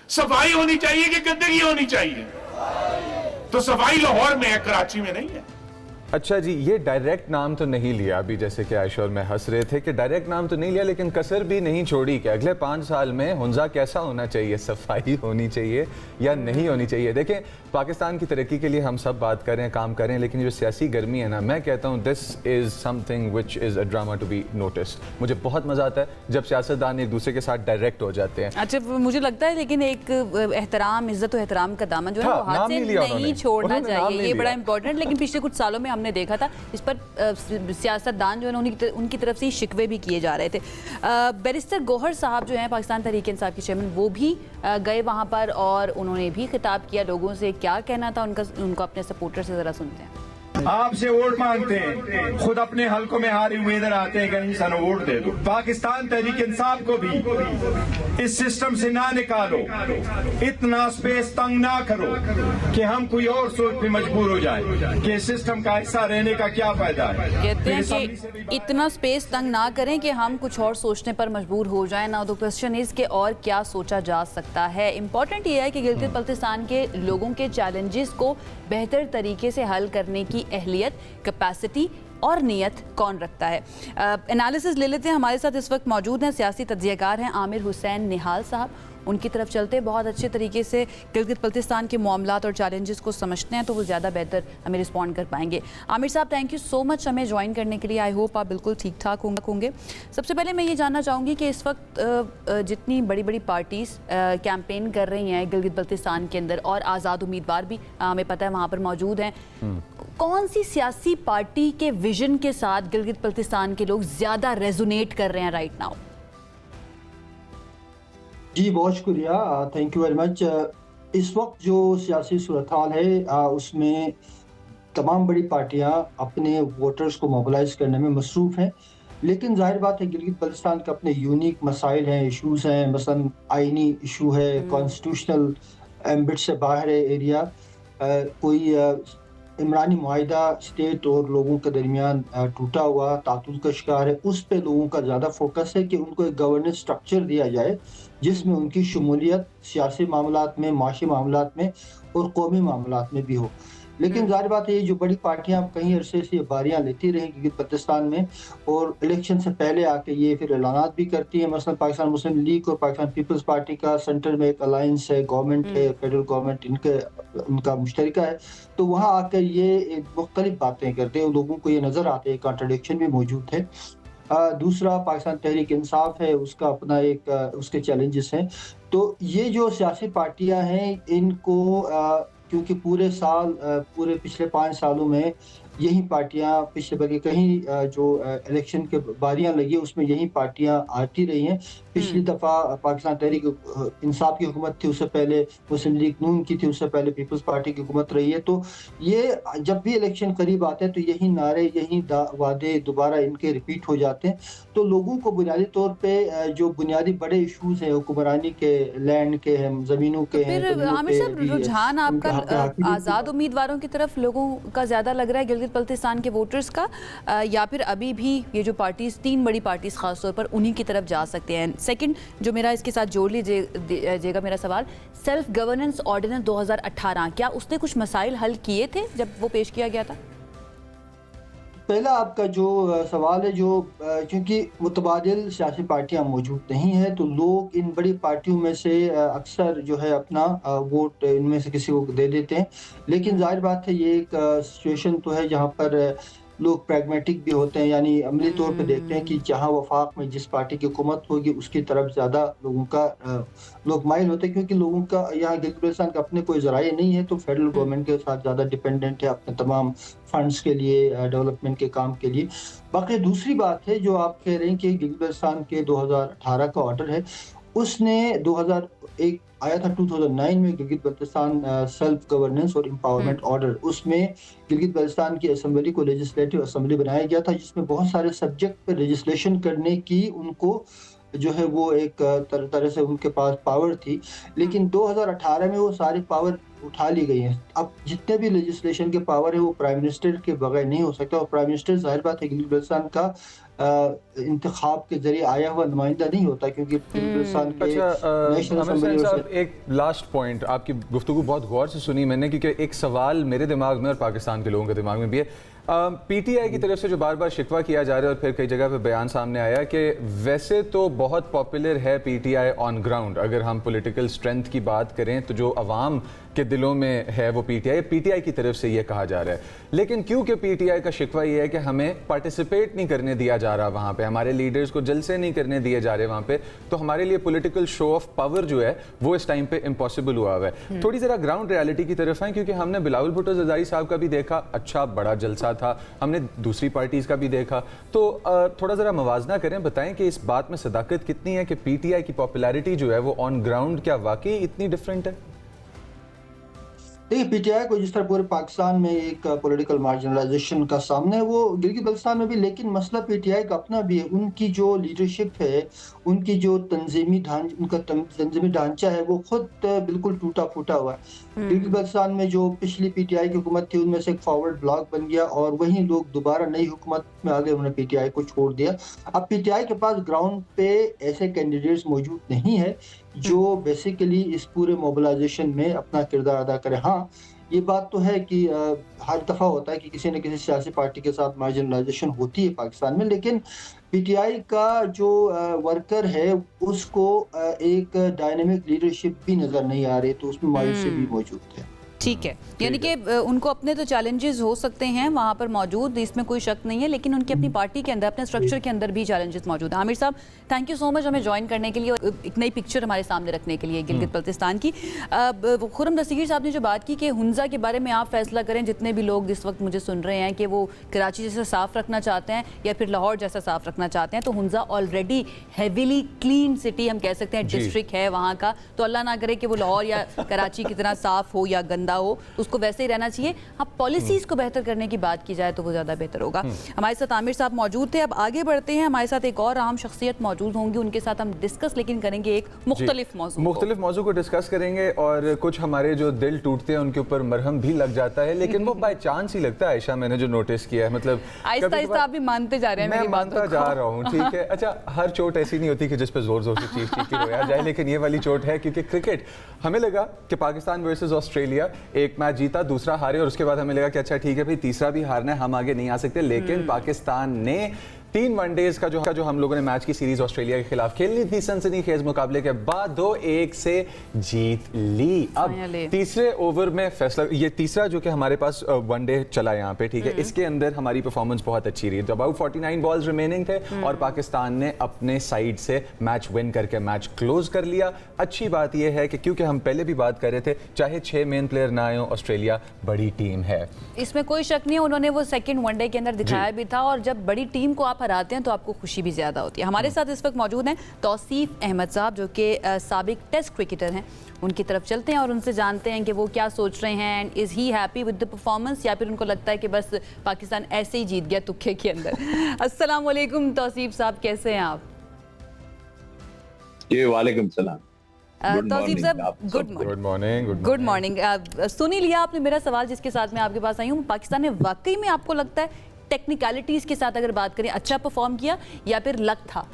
सफाई होनी चाहिए कि गंदगी होनी चाहिए? तो सफाई लाहौर में है, कराची में नहीं है। अच्छा जी, ये डायरेक्ट नाम तो नहीं लिया अभी, जैसे कि आयशा और मैं हंस रहे थे कि डायरेक्ट नाम तो नहीं लिया, लेकिन कसर भी नहीं छोड़ी कि अगले 5 साल में हुंजा कैसा होना चाहिए, सफाई होनी चाहिए या नहीं होनी चाहिए। देखें, पाकिस्तान की तरक्की के लिए हम सब बात करें, काम करें, लेकिन जो सियासी गर्मी है ना, मैं कहता हूँ this is something which is a drama to be noticed. मुझे बहुत मज़ा आता है जब सियासतदान एक दूसरे के साथ डायरेक्ट हो जाते हैं। अच्छा, मुझे लगता है लेकिन एक एहतराम, इज्जत और एहतराम का दामन जो है हाँ, वो हाथ नाम से नहीं लिया नहीं छोड़ना उन्होंने नाम चाहिए, नहीं ये बड़ा लिया। इंपॉर्टेंट। लेकिन पिछले कुछ सालों में हमने देखा था इस पर सियासतदान जो है उनकी तरफ से शिकवे भी किए जा रहे थे। बैरिस्टर गौहर साहब जो हैं पाकिस्तान तहरीक इंसाफ के चेयरमैन, वो भी गए वहाँ पर और उन्होंने भी खिताब किया लोगों से। क्या कहना था उनको अपने सपोर्टर से, ज़रा सुनते हैं। आपसे वोट मांगते हैं, खुद अपने हलकों में हारे हुए इधर आते हैं, कहीं सन वोट दे दो। पाकिस्तान तहरीक इंसाफ को भी इस सिस्टम से ना निकालो, इतना स्पेस तंग ना करो कि हम कोई और सोच पे मजबूर हो जाए कि इस सिस्टम का हिस्सा रहने का क्या फायदा है। कहते हैं कि इतना स्पेस तंग ना करें कि हम कुछ और सोचने पर मजबूर हो जाएं। ना द क्वेश्चन इज कि और क्या सोचा जा सकता है। इंपॉर्टेंट ये है कि गिलगित बल्तिस्तान के लोगों के चैलेंजेस को बेहतर तरीके से हल करने की अहलियत, कैपेसिटी और नियत कौन रखता है। एनालिसिस ले लेते हैं। हमारे साथ इस वक्त मौजूद हैं सियासी तज्ज़ियाकार हैं आमिर हुसैन निहाल साहब। उनकी तरफ चलते बहुत अच्छे तरीके से गिलगित बल्तिस्तान के मामलात और चैलेंजेस को समझते हैं, तो वो ज़्यादा बेहतर हमें रिस्पॉन्ड कर पाएंगे। आमिर साहब, थैंक यू सो मच हमें ज्वाइन करने के लिए। आई होप आप बिल्कुल ठीक ठाक होंगे। सबसे पहले मैं ये जानना चाहूँगी कि इस वक्त जितनी बड़ी बड़ी पार्टीज़ कैंपेन कर रही हैं गिलगित बल्तिस्तान के अंदर और आज़ाद उम्मीदवार भी हमें पता है वहाँ पर मौजूद हैं, कौन सी सियासी पार्टी के विजन के साथ गिलगित बल्तिस्तान के लोग ज़्यादा रेजोनेट कर रहे हैं राइट नाउ? जी बहुत शुक्रिया, थैंक यू वेरी मच। इस वक्त जो सियासी सूरत हाल है उसमें तमाम बड़ी पार्टियां अपने वोटर्स को मोबिलाइज करने में मसरूफ़ हैं, लेकिन जाहिर बात है गिलगित बल्तिस्तान के अपने यूनिक मसाइल हैं, इशूज़ हैं। मसलन आइनी इशू है, कॉन्स्टिट्यूशनल एम्बिट से बाहर है एरिया, कोई इमरानी मुआहिदा स्टेट और लोगों के दरमियान टूटा हुआ तातुल का शिकार है, उस पे लोगों का ज़्यादा फोकस है कि उनको एक गवर्नेंस स्ट्रक्चर दिया जाए जिसमें उनकी शमूलियत सियासी मामलात में, माशी मामलात में और कौमी मामलात में भी हो। लेकिन जाहिर बात है ये जो बड़ी पार्टियां कहीं अरसे से बारियां लेती रही गिलगित बल्तिस्तान में और इलेक्शन से पहले आके ये फिर ऐलानात भी करती हैं। मसलन पाकिस्तान मुस्लिम लीग और पाकिस्तान पीपल्स पार्टी का सेंटर में एक अलायंस है, गवर्नमेंट है, फेडरल गवर्नमेंट उनका मुश्तरका है, तो वहाँ आकर ये मुख्तलिफ बातें करते हैं, लोगों को ये नज़र आते हैं, कॉन्ट्रडिक्शन भी मौजूद है। दूसरा पाकिस्तान तहरीक इंसाफ है, उसका अपना एक उसके चैलेंजेस हैं। तो ये जो सियासी पार्टियां हैं इनको क्योंकि पूरे पिछले 5 सालों में यही पार्टियां पिछले बल्कि कहीं जो इलेक्शन के बारियां लगी उसमें यही पार्टियां आती रही हैं। पिछली दफ़ा पाकिस्तान तहरीक इंसाफ की हुकूमत थी, उससे पहले मुस्लिम लीग नून की थी, उससे पहले पीपल्स पार्टी की हुकूमत रही है। तो ये जब भी इलेक्शन करीब आते हैं तो यही नारे, यही वादे दोबारा इनके रिपीट हो जाते हैं। तो लोगों को बुनियादी तौर पे जो बुनियादी बड़े इशूज़ हैं हुक्मरानी के, लैंड के हैं, ज़मीनों के हैं। फिर आमिर साहब, रुझान आपका आज़ाद उम्मीदवारों की तरफ लोगों का ज़्यादा लग रहा है गिलगित बल्तिस्तान के वोटर्स का, या फिर अभी भी ये जो पार्टीज, 3 बड़ी पार्टीज खासतौर पर उन्हीं की तरफ जा सकते हैं? सेकंड जो मेरा इसके साथ जोड़ लीजिएगा मेरा सवाल, सेल्फ गवर्नेंस ऑर्डिनेंस 2018, क्या उसने कुछ मसाइल हल किए थे जब वो पेश किया गया था? पहला आपका जो सवाल है, जो क्योंकि मुतबादिल सियासी पार्टियां मौजूद नहीं है तो लोग इन बड़ी पार्टियों में से अक्सर जो है अपना वोट इनमें से किसी को दे देते हैं। लेकिन जाहिर बात है ये एक सिचुएशन तो है जहां पर लोग प्रैग्मेटिक भी होते हैं, यानी अमली तौर पे देखते हैं कि जहां वफाक में जिस पार्टी की हुकूमत होगी उसकी तरफ ज़्यादा लोग माइल होते हैं, क्योंकि लोगों का यहाँ गिलगित बल्तिस्तान का अपने कोई ज़राए नहीं है तो फेडरल गवर्नमेंट के साथ ज़्यादा डिपेंडेंट है अपने तमाम फंड्स के लिए, डेवलपमेंट के काम के लिए। बाकी दूसरी बात है जो आप कह रहे हैं कि गिलगित बल्तिस्तान के 2018 का ऑर्डर है, उसने 2001 आया था 2009 में गिलगित बल्तिस्तान सेल्फ गवर्नेंस और एम्पावरमेंट ऑर्डर। उसमें गिलगित बल्तिस्तान की असेंबली को लेजिस्लेटिव असेंबली बनाया गया था जिसमें बहुत सारे सब्जेक्ट पर लेजिस्लेशन करने की उनको जो है वो एक तरह से उनके पास पावर थी, लेकिन 2018 में वो सारी पावर उठा ली गई है। अब जितने भी लेजिस्लेशन के पावर है वो प्राइम मिनिस्टर के बगैर नहीं हो सकता, और प्राइम मिनिस्टर जाहिर बात है गिलगित बल्तिस्तान का इंतखाब के जरिए आया हुआ नुमाइंदा नहीं होता, क्योंकि गिलगित बल्तिस्तान के नेशनल आमिर असेंबली साहब, एक लास्ट पॉइंट, आपकी गुफ्तगू बहुत गौर से सुनी मैंने, क्योंकि एक सवाल मेरे दिमाग में और पाकिस्तान के लोगों के दिमाग में भी है। पीटीआई की तरफ से जो बार बार शिकवा किया जा रहा है और फिर कई जगह पे बयान सामने आया कि वैसे तो बहुत पॉपुलर है पीटीआई ऑन ग्राउंड, अगर हम पॉलिटिकल स्ट्रेंथ की बात करें तो जो अवाम के दिलों में है वो पीटीआई की तरफ से ये कहा जा रहा है, लेकिन क्योंकि पीटीआई का शिकवा ये है कि हमें पार्टिसिपेट नहीं करने दिया जा रहा वहाँ पे, हमारे लीडर्स को जलसे नहीं करने दिए जा रहे वहाँ पे, तो हमारे लिए पॉलिटिकल शो ऑफ पावर जो है वो इस टाइम पे इम्पॉसिबल हुआ हुआ है। थोड़ी ज़रा ग्राउंड रियलिटी की तरफ आए, क्योंकि हमने बिलावल भुट्टो ज़रदारी साहब का भी देखा, अच्छा बड़ा जलसा था, हमने दूसरी पार्टीज़ का भी देखा, तो थोड़ा ज़रा मवाजना करें, बताएं कि इस बात में सदाकत कितनी है कि पीटीआई की पॉपुलैरिटी जो है वो ऑन ग्राउंड क्या वाकई इतनी डिफरेंट है? देखिए, पीटीआई को जिस तरह पूरे पाकिस्तान में एक पॉलिटिकल मार्जिनलाइजेशन का सामना है, वो गिलगित बल्तिस्तान में भी, लेकिन मसला पीटीआई का अपना भी है। उनकी जो लीडरशिप है, उनकी जो तंजीमी ढांचा है, वो खुद बिल्कुल टूटा फूटा हुआ है। गिलगित बल्तिस्तान में जो पिछली पीटीआई की हुकूमत थी, उनमें से एक फॉरवर्ड ब्लॉक बन गया, और वही लोग दोबारा नई हुकूमत में आ गए, उन्होंने पीटीआई को छोड़ दिया। अब पीटीआई के पास ग्राउंड पे ऐसे कैंडिडेट्स मौजूद नहीं है जो बेसिकली इस पूरे मोबिलाइजेशन में अपना किरदार अदा करे। हाँ, ये बात तो है कि हर दफ़ा होता है कि किसी न किसी सियासी पार्टी के साथ मार्जिनलाइजेशन होती है पाकिस्तान में, लेकिन पीटीआई का जो वर्कर है उसको एक डायनेमिक लीडरशिप भी नज़र नहीं आ रही, तो उसमें मायूसी भी मौजूद है। ठीक है, यानी कि उनको अपने तो चैलेंजेस हो सकते हैं वहाँ पर मौजूद, इसमें कोई शक नहीं है, लेकिन उनकी अपनी पार्टी के अंदर, अपने स्ट्रक्चर के अंदर भी चैलेंजेस मौजूद हैं। आमिर साहब, थैंक यू सो मच हमें ज्वाइन करने के लिए और एक नई पिक्चर हमारे सामने रखने के लिए गिलगित बल्तिस्तान की। खुर्रम दस्तगीर साहब ने जो बात की कि हुंजा के बारे में आप फैसला करें, जितने भी लोग इस वक्त मुझे सुन रहे हैं कि वो कराची जैसा साफ़ रखना चाहते हैं या फिर लाहौर जैसा साफ़ रखना चाहते हैं, तो Hunza already heavily clean city हम कह सकते हैं, डिस्ट्रिक्ट है वहाँ का, तो अल्लाह ना करे कि वो लाहौर या कराची की तरह साफ़ हो या गंदा हो, उसको वैसे ही रहना चाहिए। हाँ, पॉलिसीज को बेहतर करने की बात की जाए तो वो ज़्यादा बेहतर होगा। हमारे साथ आमिर साहब मौजूद थे। अब आगे बढ़ते हैं, हमारे साथ एक और अहम शख्सियत मौजूद होंगी, उनके साथ हम डिस्कस लेकिन करेंगे एक मुख्तलिफ मौजू को डिस्कस करेंगे, और कुछ हमारे जो दिल टूटते हैं उनके ऊपर मरहम भी लग जाता है, लेकिन वो बाय चांस ही लगता है। आयशा, मैंने जो नोटिस किया है, मतलब आहिस्ता आहिस्ता आप भी मानते जा रहे हैं, मैं मानता जा रहा हूँ, ठीक है। अच्छा, हर चोट ऐसी नहीं होती कि जिस पे जोर जोर से चीख के रोया जाए, लेकिन ये वाली चोट है क्योंकि क्रिकेट, हमें लगा कि पाकिस्तान वर्सेस ऑस्ट्रेलिया, एक मैच जीता, दूसरा हारे, और उसके बाद हमें लगा कि अच्छा ठीक है भाई, तीसरा भी हारना है, हम आगे नहीं आ सकते, लेकिन पाकिस्तान ने 3 वनडेज का जो हम लोगों ने मैच की सीरीज ऑस्ट्रेलिया के खिलाफ खेलनी थी, सनसनीखेज मुकाबले के बाद 2-1 से जीत ली। अब तीसरे ओवर में फैसला, ये तीसरा जो कि हमारे पास वनडे चला यहाँ पे, ठीक है, इसके अंदर हमारी परफॉर्मेंस बहुत अच्छी रही। तो अबाउट 49 बॉल्स रिमेनिंग थे और पाकिस्तान ने अपने साइड से मैच विन करके मैच क्लोज कर लिया। अच्छी बात यह है कि क्योंकि हम पहले भी बात कर रहे थे, चाहे 6 मेन प्लेयर ना आए, ऑस्ट्रेलिया बड़ी टीम है, इसमें कोई शक नहीं है। उन्होंने वो सेकंड वनडे के अंदर दिखाया भी था, और जब बड़ी टीम को आप हराते हैं तो आपको खुशी भी ज़्यादा होती है। हमारे साथ इस वक्त मौजूद हैं तौसीफ अहमद साहब, जो कि साबिक टेस्ट क्रिकेटर हैं। उनकी तरफ चलते हैं और उनसे जानते हैं कि वो क्या सोच रहे हैं, and is he happy with the performance, या फिर उनको लगता है कि बस पाकिस्तान ऐसे ही जीत गया तुक्के के अंदर। अस्सलाम वालेकुम तौसीफ साहब, कैसे हैं आप? जी वालेकुम सलाम। तौसीफ साहब, गुड मॉर्निंग। सुन ही लिया आपने मेरा सवाल जिसके साथ मैं आपके पास आई हूँ। पाकिस्तान ने वाकई में, आपको लगता है टेक्निकलिटीज के साथ अगर बात करें, अच्छा परफॉर्म किया या फिर लक था?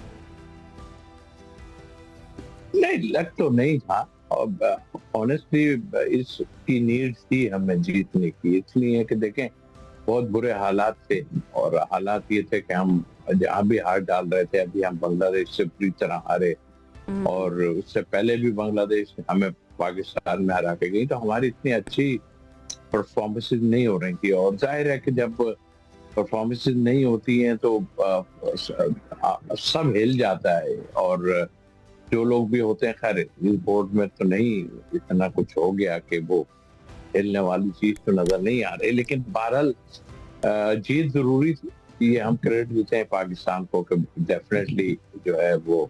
नहीं, लक तो नहीं था, और ऑनेस्टली इसकी नीड थी हमें जीतने की, इसलिए कि देखें बहुत बुरे हालात थे, और हालात ये थे कि हम जहाँ भी हार डाल रहे थे, अभी हम बांग्लादेश से पूरी तरह हारे, और उससे पहले भी बांग्लादेश हमें पाकिस्तान में हरा के गई, तो हमारी इतनी अच्छी परफॉर्मेंसेज नहीं हो रही थी। और जाहिर है कि जब परफॉर्मेंसेज नहीं होती हैं तो सब हिल जाता है, और जो लोग भी होते हैं, खैर इस बोर्ड में तो नहीं इतना कुछ हो गया कि वो हिलने वाली चीज तो नजर नहीं आ रही, लेकिन बहरहाल जीत जरूरी थी। ये हम क्रेडिट देते हैं पाकिस्तान को कि डेफिनेटली जो है वो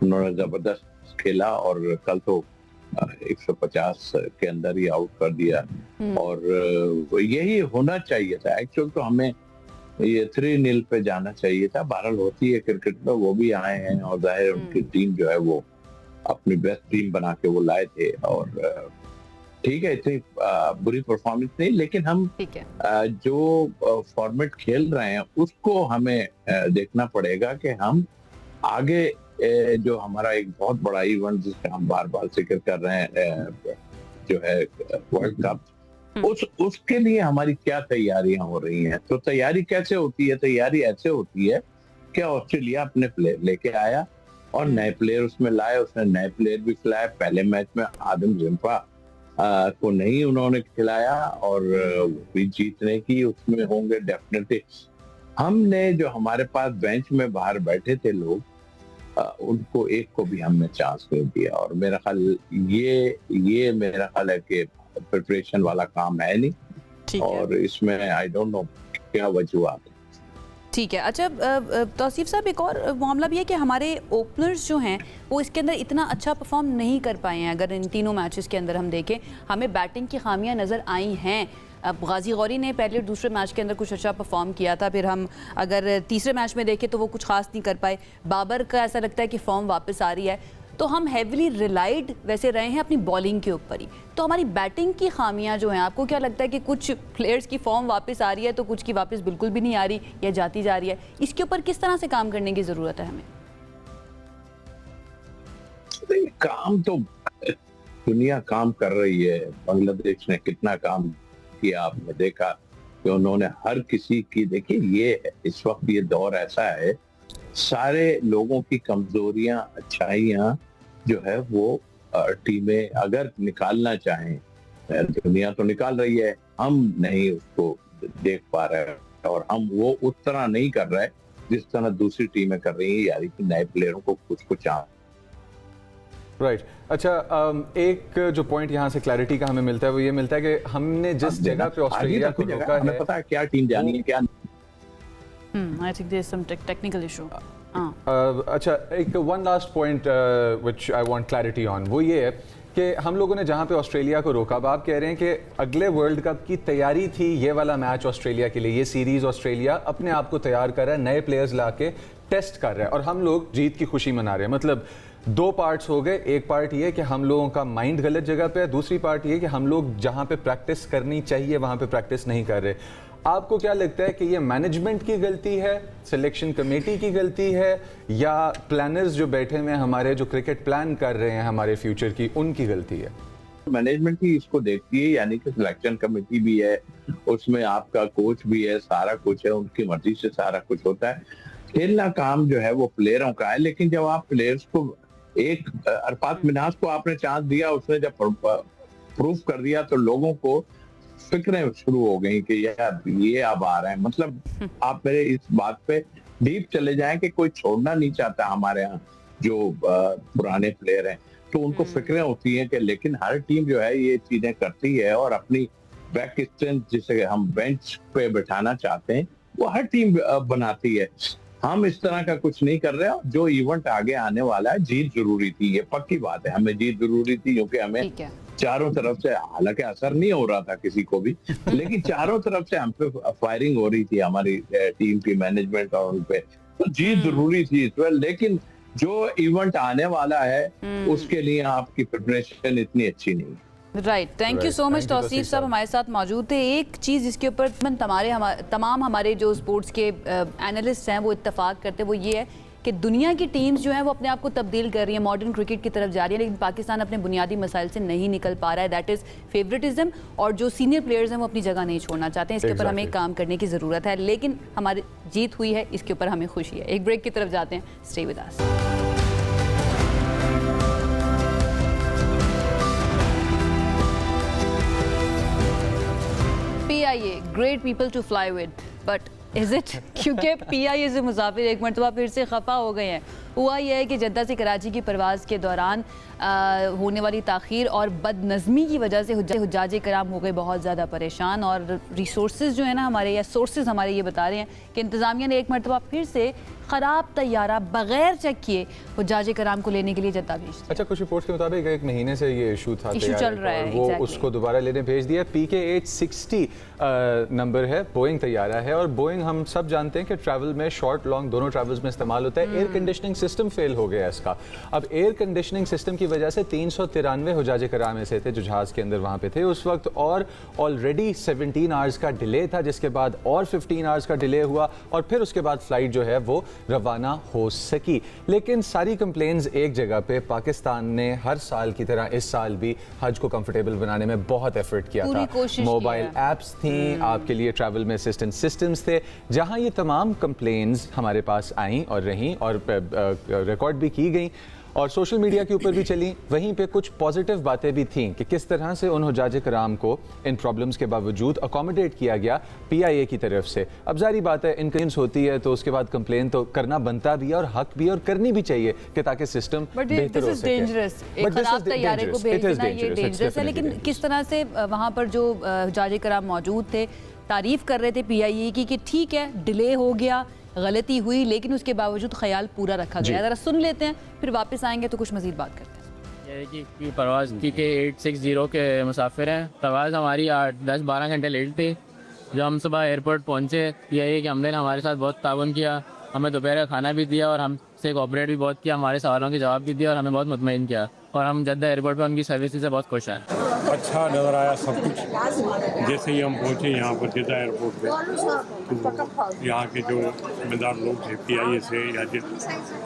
उन्होंने जबरदस्त खेला, और कल तो 150 के अंदर ही आउट कर दिया, और यही होना चाहिए था। एक्चुअल तो हमें ये 3-0 पे जाना चाहिए था। बहरहाल होती है क्रिकेट में, वो भी आए हैं और जाहिर उनकी टीम जो है वो अपनी बेस्ट टीम बना के वो लाए थे और ठीक है, इतनी बुरी परफॉर्मेंस नहीं, लेकिन हम ठीक है। जो फॉर्मेट खेल रहे हैं उसको हमें देखना पड़ेगा कि हम आगे जो हमारा एक बहुत बड़ा इवेंट जिसका हम बार बार जिक्र कर रहे हैं जो है वर्ल्ड कप, उसके लिए हमारी क्या तैयारियां हो रही हैं। तो तैयारी कैसे होती है? तैयारी ऐसे होती है कि ऑस्ट्रेलिया अपने प्लेयर लेके आया और नए प्लेयर उसमें लाए, उसने नए प्लेयर भी खिलाए। पहले मैच में आदम जिम्पा को नहीं उन्होंने खिलाया और भी जीतने की उसमें होंगे डेफिनेटली। हमने जो हमारे पास बेंच में बाहर बैठे थे लोग, उनको एक को भी हमने चांस नहीं दिया और मेरा ख्याल ये मेरा ख्याल है कि प्रिपरेशन वाला काम है नहीं और इसमें आई डोंट नो क्या वजूहत है। ठीक है। अच्छा तौसीफ साहब, एक और मामला भी है कि हमारे ओपनर्स जो हैं वो इसके अंदर इतना अच्छा परफॉर्म नहीं कर पाए हैं। अगर इन तीनों मैचेस के अंदर हम देखें, हमें बैटिंग की खामियां नज़र आई हैं। अब गाजी गौरी ने पहले और दूसरे मैच के अंदर कुछ अच्छा परफॉर्म किया था, फिर हम अगर तीसरे मैच में देखें तो वो कुछ खास नहीं कर पाए। बाबर का ऐसा लगता है कि फॉर्म वापस आ रही है, तो हम हेविली रिलाइड वैसे रहे हैं अपनी बॉलिंग के ऊपर ही। तो हमारी बैटिंग की खामियां जो हैं, आपको क्या लगता है कि कुछ प्लेयर्स की फॉर्म वापस आ रही है तो कुछ की वापस बिल्कुल भी नहीं आ रही या जाती जा रही है? इसके ऊपर किस तरह से काम करने की ज़रूरत है हमें? काम तो दुनिया काम कर रही है। बांग्लादेश ने कितना काम किया आपने देखा कि उन्होंने हर किसी की, देखिए ये इस वक्त ये दौर ऐसा है, सारे लोगों की कमजोरियां अच्छाइयां जो है वो टीमें अगर निकालना चाहें, दुनिया तो निकाल रही है, हम नहीं उसको देख पा रहे हैं और हम वो उस तरह नहीं कर रहे जिस तरह दूसरी टीमें कर रही हैं, यानी कि नए प्लेयरों को कुछ चांस। राइट अच्छा, एक जो पॉइंट यहाँ से क्लैरिटी का हमें मिलता है वो ये मिलता है कि हमने जिस जगह पे ऑस्ट्रेलिया को रोका है, हमें पता है क्या टीम जानी है क्या। I think there's some technical issue. अच्छा, एक one last point which I want clarity on, वो ये है कि हम लोगों ने जहाँ पे ऑस्ट्रेलिया को रोका, अब आप कह रहे हैं कि अगले वर्ल्ड कप की तैयारी थी ये वाला मैच ऑस्ट्रेलिया के लिए, ये सीरीज ऑस्ट्रेलिया अपने आप को तैयार कर रहा है, नए प्लेयर्स ला के टेस्ट कर रहा है और हम लोग जीत की खुशी मना रहे हैं। मतलब दो पार्ट्स हो गए, एक पार्ट ये कि हम लोगों का माइंड गलत जगह पे है, दूसरी पार्ट ये कि हम लोग जहाँ पे प्रैक्टिस करनी चाहिए वहाँ पे प्रैक्टिस नहीं कर रहे। आपको क्या लगता है कि ये मैनेजमेंट की गलती है, सिलेक्शन कमेटी की गलती है, या प्लानर्स जो बैठे हुए हैं हमारे, जो क्रिकेट प्लान कर रहे हैं हमारे फ्यूचर की, उनकी गलती है? मैनेजमेंट ही इसको देखती है, यानी कि सिलेक्शन कमेटी भी है, उसमें आपका कोच भी है, सारा कुछ है, उनकी मर्जी से सारा कुछ होता है। खेलना काम जो है वो प्लेयरों का है, लेकिन जब आप प्लेयर्स को एक अरफात मिनाज को आपने चांस दिया, उसने जब प्रूफ कर दिया तो लोगों को फिक्रें शुरू हो गई कि यार ये अब आ रहे हैं। मतलब आप मेरे इस बात पे डीप चले जाएं कि कोई छोड़ना नहीं चाहता हमारे यहाँ जो पुराने प्लेयर हैं, तो उनको फिक्रें होती हैं कि, लेकिन हर टीम जो है ये चीजें करती है और अपनी बैक स्ट्रेंथ जिसे हम बेंच पे बिठाना चाहते हैं वो हर टीम बनाती है। हम इस तरह का कुछ नहीं कर रहे हैं। जो इवेंट आगे आने वाला है, जीत जरूरी थी, ये पक्की बात है, हमें जीत जरूरी थी क्योंकि हमें चारों तरफ से, हालांकि असर नहीं हो रहा था किसी को भी, लेकिन चारों तरफ से हम पे फायरिंग हो रही थी हमारी टीम की मैनेजमेंट और उन पे, तो जीत जरूरी थी इस पर। लेकिन जो इवेंट आने वाला है उसके लिए आपकी प्रिपरेशन इतनी अच्छी नहीं है। Right, thank you so much Tauseef साहब हमारे साथ मौजूद थे। एक चीज़ जिसके ऊपर तमाम हमारे जो स्पोर्ट्स के एनालिस्ट हैं वो इत्तेफाक करते हैं, वो ये है कि दुनिया की टीम्स जो हैं वो अपने आप को तब्दील कर रही हैं, मॉडर्न क्रिकेट की तरफ जा रही है, लेकिन पाकिस्तान अपने बुनियादी मसाइल से नहीं निकल पा रहा है, दैट इज़ फेवरेटिज्म, और जो सीनियर प्लेयर्स हैं वो अपनी जगह नहीं छोड़ना चाहते हैं। इसके ऊपर हमें काम करने की ज़रूरत है, लेकिन हमारी जीत हुई है, इसके ऊपर हमें खुशी है। एक ब्रेक की तरफ जाते हैं, stay with us. PIA, great people to fly with, but is it? क्योंकि PIA से मुसाफिर एक मरतबा फिर से खफा हो गए हैं। हुआ यह है कि जद्दा से कराची की परवाज़ के दौरान होने वाली ताख़ीर और बदनज़मी की वजह से हुज्जाज कराम हो गए बहुत ज़्यादा परेशान, और रिसोर्सेज जो है ना हमारे, या सोर्सेज हमारे ये बता रहे हैं कि इंतज़ामिया ने एक मरतबा फिर से ख़राब तैयारा बग़ैर चेक किए हुज्जाज कराम को लेने के लिए जद्दा भेज दिया। अच्छा, कुछ रिपोर्ट्स के मुताबिक एक महीने से ये इशू था, चल रहा है, वो उसको दोबारा लेने भेज दिया। PK 860 नंबर है, बोइंग तैयारा है, और बोइंग हम सब जानते हैं कि ट्रैवल में शॉर्ट लॉन्ग दोनों ट्रैवल्स में इस्तेमाल होता है। एयर कंडीशनिंग सिस्टम फेल हो गया इसका। अब एयर कंडीशनिंग सिस्टम की वजह से 393 हुज्जाज कराम ऐसे थे जो जहाज़ के अंदर वहाँ पे थे उस वक्त, और ऑलरेडी 17 आवर्स का डिले था, जिसके बाद और 15 आवर्स का डिले हुआ, और फिर उसके बाद फ्लाइट जो है वो रवाना हो सकी। लेकिन सारी कंप्लेंट्स एक जगह पे, पाकिस्तान ने हर साल की तरह इस साल भी हज को कंफर्टेबल बनाने में बहुत एफर्ट किया था। मोबाइल ऐप्स थी, आपके लिए ट्रैवल में असिस्टेंट सिस्टम्स थे। जहां ये तमाम कंप्लेंट्स हमारे पास आईं और रहीं और रिकॉर्ड भी की गई और सोशल मीडिया के ऊपर भी चली, वहीं पे कुछ पॉजिटिव बातें भी थीं कि किस तरह से उन हुज्जाज कराम को इन प्रॉब्लम्स के बावजूद अकोमोडेट किया गया PIA की तरफ से। अब जारी बात है, इनकन्वीनियंस होती है तो उसके बाद कंप्लेन तो करना बनता भी है और हक भी, और करनी भी चाहिए कि ताकि सिस्टम बेहतर हो सके। एक खराब तैयारे को भेजना ये डेंजरस है, लेकिन किस तरह से वहाँ पर जो हुज्जाज कराम मौजूद थे तारीफ कर रहे थे PIA की कि ठीक है डिले हो गया, गलती हुई, लेकिन उसके बावजूद ख्याल पूरा रखा गया। ज़रा सुन लेते हैं, फिर वापस आएंगे तो कुछ मज़ीद बात करते हैं। यह है कि परवाज़ PK 860 के मुसाफिर हैं। परवाज़ हमारी 10-12 घंटे लेट थी। जब हम सुबह एयरपोर्ट पहुँचे, यह है कि हमने हमारे साथ बहुत ताउन किया, हमें दोपहर का खाना भी दिया और हमसे कोऑपरेट भी बहुत किया, हमारे सवालों के जवाब भी दिया और हमें बहुत मुतमईन किया, और हम जद्दा एयरपोर्ट पर उनकी सर्विस से बहुत खुश हैं। अच्छा नज़र आया सब कुछ। जैसे ही हम पहुँचे यहाँ पर जद्दा एयरपोर्ट पे, तो यहाँ के जो जिम्मेदार लोग थे PIA से या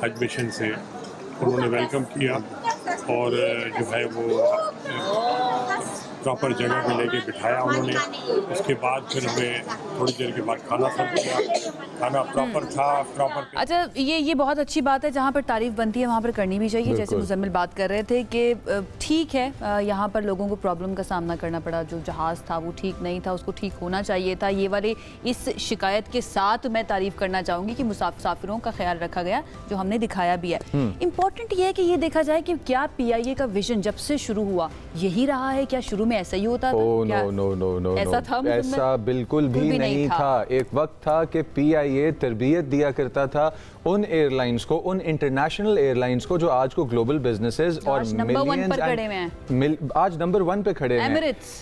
हज मिशन से, उन्होंने वेलकम किया और जो है वो प्रॉपर जगह पे लेके बिठाया उन्होंने। उसके बाद फिर हमें थोड़ी देर के बाद खाना सर्व किया, खाना प्रॉपर था, प्रॉपर। अच्छा, ये बहुत अच्छी बात है, जहाँ पर तारीफ बनती है वहाँ पर करनी भी चाहिए। जैसे मुजम्मिल बात कर रहे थे कि ठीक है यहाँ पर लोगों को प्रॉब्लम का सामना करना पड़ा, जो जहाज़ था वो ठीक नहीं था, उसको ठीक होना चाहिए था। ये वाले इस शिकायत के साथ मैं तारीफ करना चाहूँगी कि मुसाफिरों का ख्याल रखा गया, जो हमने दिखाया भी है। इम्पॉर्टेंट ये है कि ये देखा जाए कि क्या PIA का विजन जब से शुरू हुआ यही रहा है, क्या शुरू में ऐसा ही होता था? नो, ऐसा था? ऐसा बिल्कुल भी नहीं था। एक वक्त था कि PIA तरबियत दिया करता था उन एयरलाइंस को, उन इंटरनेशनल एयरलाइंस को जो आज को ग्लोबल बिजनेसेस और आज नंबर 1 पे खड़े हैं।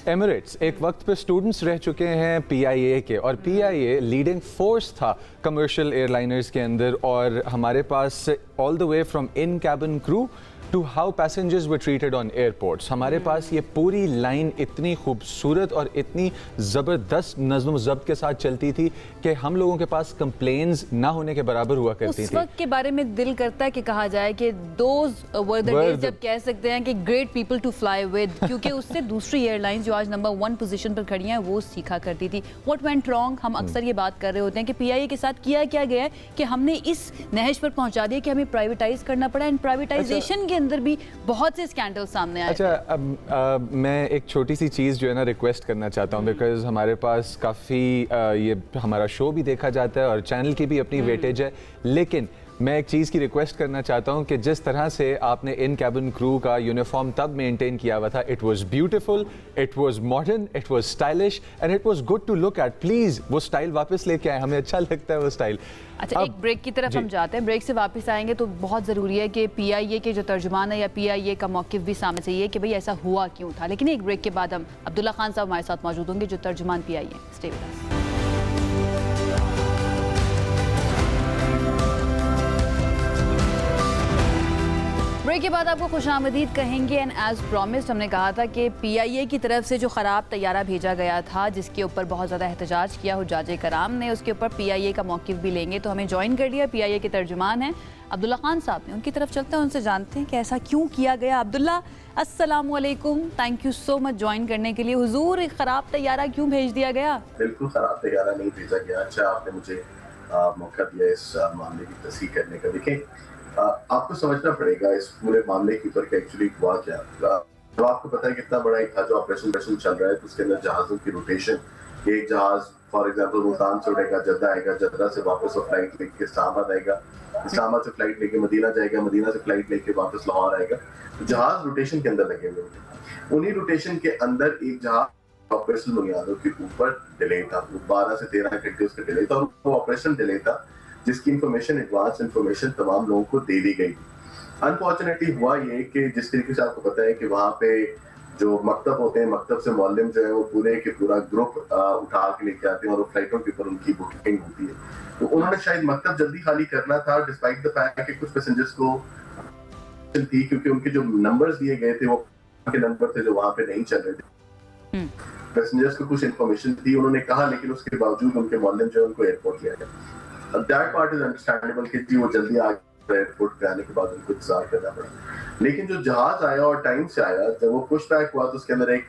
एमिरेट्स एक वक्त पे स्टूडेंट्स रह चुके हैं PIA के, और PIA लीडिंग फोर्स था कमर्शियल एयरलाइनर्स के अंदर, और हमारे पास all the way from in cabin crew to how passengers were treated on airports, हमारे पास ये पूरी लाइन इतनी खूबसूरत और इतनी ज़बरदस्त नज़्म ज़ब्त के साथ चलती थी कि हम लोगों के पास कंप्लेंट्स ना होने के बराबर हुआ करती थी। उस वक्त के बारे में दिल करता है कि कहा जाए कि दोज वर द डेज जब कह सकते हैं कि great people to fly with, क्योंकि उससे दूसरी एयरलाइंस जो आज नंबर 1 पोजीशन पर खड़ी हैं वो सीखा करती थी। व्हाट वेंट रॉन्ग, हम अक्सर ये बात कर रहे होते हैं कि PIA के साथ किया क्या गया है कि हमने इस नहज पर पहुंचा दिया कि हमें प्राइवेटाइज करना पड़ा। एंड प्राइवेटाइजेशन के अंदर भी बहुत से स्कैंडल सामने आए। अच्छा, अब मैं एक छोटी सी चीज़ जो है ना रिक्वेस्ट करना चाहता हूँ, बिकॉज हमारे पास काफ़ी ये हमारा शो भी देखा जाता है और चैनल की भी अपनी वेटेज है, लेकिन मैं एक चीज़ की रिक्वेस्ट करना चाहता हूँ कि जिस तरह से आपने इन कैबिन क्रू का यूनिफॉर्म तब मेंटेन किया हुआ था, it was beautiful, it was modern, it was stylish and it was good to look at. Please वो स्टाइल वापस लेके आए, हमें अच्छा लगता है वो स्टाइल। अच्छा, एक ब्रेक की तरफ हम जाते हैं, ब्रेक से वापस आएंगे तो बहुत ज़रूरी है कि PIA के जो तर्जुमान है या PIA का मौक़िफ़ भी सामने चाहिए कि भाई ऐसा हुआ क्यों था। लेकिन एक ब्रेक के बाद हम अब्दुल्ला खान साहब हमारे साथ मौजूद होंगे जो तर्जुमान PIA हैं। Stay with us. ब्रेक के बाद आपको खुशामदीद कहेंगे। एंड एज प्रॉमिस्ड हमने कहा था कि PIA की तरफ से जो ख़राब तैयारा भेजा गया था, जिसके ऊपर बहुत ज़्यादा एहतजाज किया हुज्जाज कराम ने, उसके ऊपर PIA का मौक़िफ़ भी लेंगे। तो हमें ज्वाइन कर लिया PIA के तर्जुमान हैं अब्दुल्ला खान साहब ने, उनकी तरफ चलते हैं, उनसे जानते हैं कि ऐसा क्यों किया गया। अब्दुल्ला, अस्सलाम वालेकुम, thank you so much join करने के लिए। हुजूर, एक ख़राब तैयारा क्यों भेज दिया गया? बिल्कुल ख़राब तैयारा नहीं भेजा गया। अच्छा आपने मुझे मौका दिया इस मामले की तस्दीक करने का। देखें, आपको समझना पड़ेगा इस पूरे मामले के ऊपर एक्चुअली हुआ क्या। तो आपको पता है कितना बड़ा एक था जो ऑपरेशन चल रहा है, तो उसके अंदर जहाज़ों की रोटेशन एक जहाज फॉर एग्जांपल मुल्तान से उड़ेगा, जद्दा आएगा, जद्दा से वापस वो फ्लाइट लेके इस्लामाबाद आएगा, इस्लामाबाद से फ्लाइट लेके मदीना जाएगा, मदीना से फ्लाइट लेके वापस लाहौर आएगा। तो जहाज रोटेशन के अंदर लगे हुए होंगे। उन्हीं रोटेशन के अंदर एक जहाज ऑपरेशनल बुनियादों के ऊपर डिले था, 12 से 13 घंटे उसका डिले था, और वो ऑपरेशन डिले था जिसकी इंफॉर्मेशन, एडवांस इंफॉर्मेशन तमाम लोगों को दे दी गई। अनफॉर्चुनेटली हुआ ये कि जिस तरीके से आपको पता है कि वहाँ पे जो मकतब होते हैं, मकतब से मौलम जो है वो पूरे के पूरा ग्रुप उठा के लेके आते हैं और वो फ्लाइटों के ऊपर उनकी बुकिंग होती है। तो उन्होंने शायद मकतब जल्दी खाली करना था, डिस्पाइट द फैक्ट कि कुछ पैसेंजर्स को थी, क्योंकि उनके जो नंबर्स दिए गए थे वो के नंबर थे जो वहाँ पे नहीं चल रहे थे। पैसेंजर्स को कुछ इन्फॉर्मेशन थी, उन्होंने कहा, लेकिन उसके बावजूद उनके मौलम जो है उनको एयरपोर्ट लिया गया। दैट पार्ट इज अंडरस्टैंडेबल कि जी वो जल्दी आ एयरपोर्ट पे आने के बाद उनको इंतजार करना पड़ा। लेकिन जो जहाज आया और टाइम से आया, जब वो पुश बैक हुआ तो उसके अंदर एक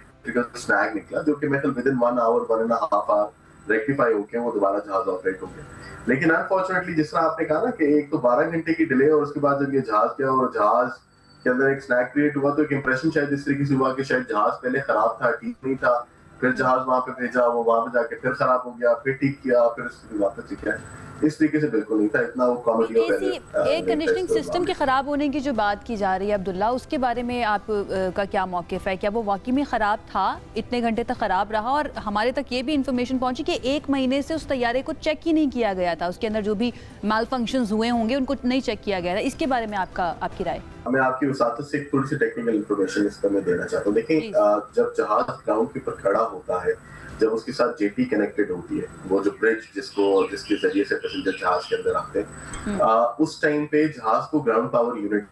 स्नैग निकला जो कि मतलब within 1 hour 1.5 hour rectify होके वो दोबारा जहाज ऑपरेट हो गया। लेकिन अनफॉर्चुनेटली जिस तरह आपने कहा ना कि एक तो 12 घंटे की डिले और उसके बाद जब ये जहाज गया और जहाज के अंदर एक स्नैग क्रिएट हुआ, तो एक इंप्रेशन शायद इस तरीके से हुआ कि शायद जहाज पहले खराब था, ठीक नहीं था, फिर जहाज वहां पे भेजा, वो वहां पे जाके फिर खराब हो गया, फिर ठीक किया, फिर उसको वापस ठीक किया। इस तरीके से बिल्कुल नहीं था, इतना वो कॉमेडी एयर कंडीशनिंग सिस्टम के ख़राब होने की जो बात की जा रही है अब्दुल्ला, उसके बारे में आप का क्या मौक़िफ़ है? क्या वो वाकई में ख़राब था, इतने घंटे तक ख़राब रहा, और हमारे तक ये भी इंफॉर्मेशन पहुंची कि 1 महीने से उस तैयारे को चेक ही नहीं किया गया था, उसके अंदर जो भी माल फंक्शंस हुए होंगे उनको नहीं चेक किया गया था? इसके बारे में आपकी राय? मैं आपकी वसातत से थोड़ी सी टेक्निकल इंफॉर्मेशन इस पर मैं देना चाहता हूँ। देखिए, जब जहाज ग्राउंड के ऊपर खड़ा होता है, जब उसके साथ जेटी कनेक्टेड होती है, वो जो ब्रिज जिसके जरिए से पैसेंजर जहाज के अंदर आते हैं, उस टाइम पे जहाज को ग्राउंड पावर यूनिट,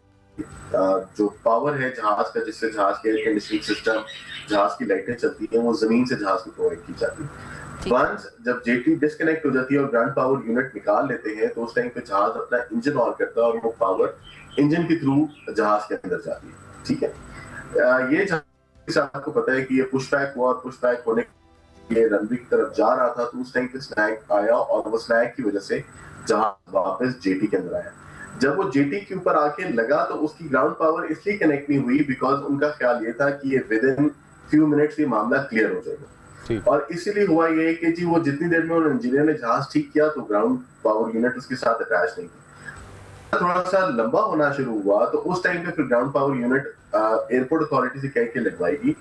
जो पावर है जहाज का, जिससे जहाज के एयर कंडीशनिंग सिस्टम, जहाज की लाइटें चलती हैं, वो जमीन से जहाज को प्रोवाइड की जाती है। वंस जब जेटी डिस्कनेक्ट हो जाती है और ग्राउंड पावर यूनिट निकाल लेते हैं, तो उस टाइम पे जहाज अपना इंजन ऑन करता है और वो पावर इंजन के थ्रू जहाज के अंदर जाती है। ठीक है, ये जहाज आपको पता है कि ये पुश बैक हुआ, और पुश बैक होने ये रनवे की तरफ जा रहा था, तो उस टाइम पे स्नैग आया और वो स्नैग की वजह से जहाज वापस जेटी के अंदर आया। जब वो जेटी के ऊपर आके लगा तो उसकी ग्राउंड पावर इसलिए कनेक्ट नहीं हुई बिकॉज उनका ख्याल ये था कि ये विद इन फ्यू मिनट्स ये मामला क्लियर हो जाएगा, और इसीलिए हुआ ये कि जी वो जितनी देर में उन इंजीनियर ने जहाज ठीक किया तो ग्राउंड पावर यूनिट उसके साथ अटैच नहीं थी। थोड़ा सा लंबा होना शुरू हुआ तो उस टाइम पे फिर ground power unit airport authority से कह के लगवाएगी,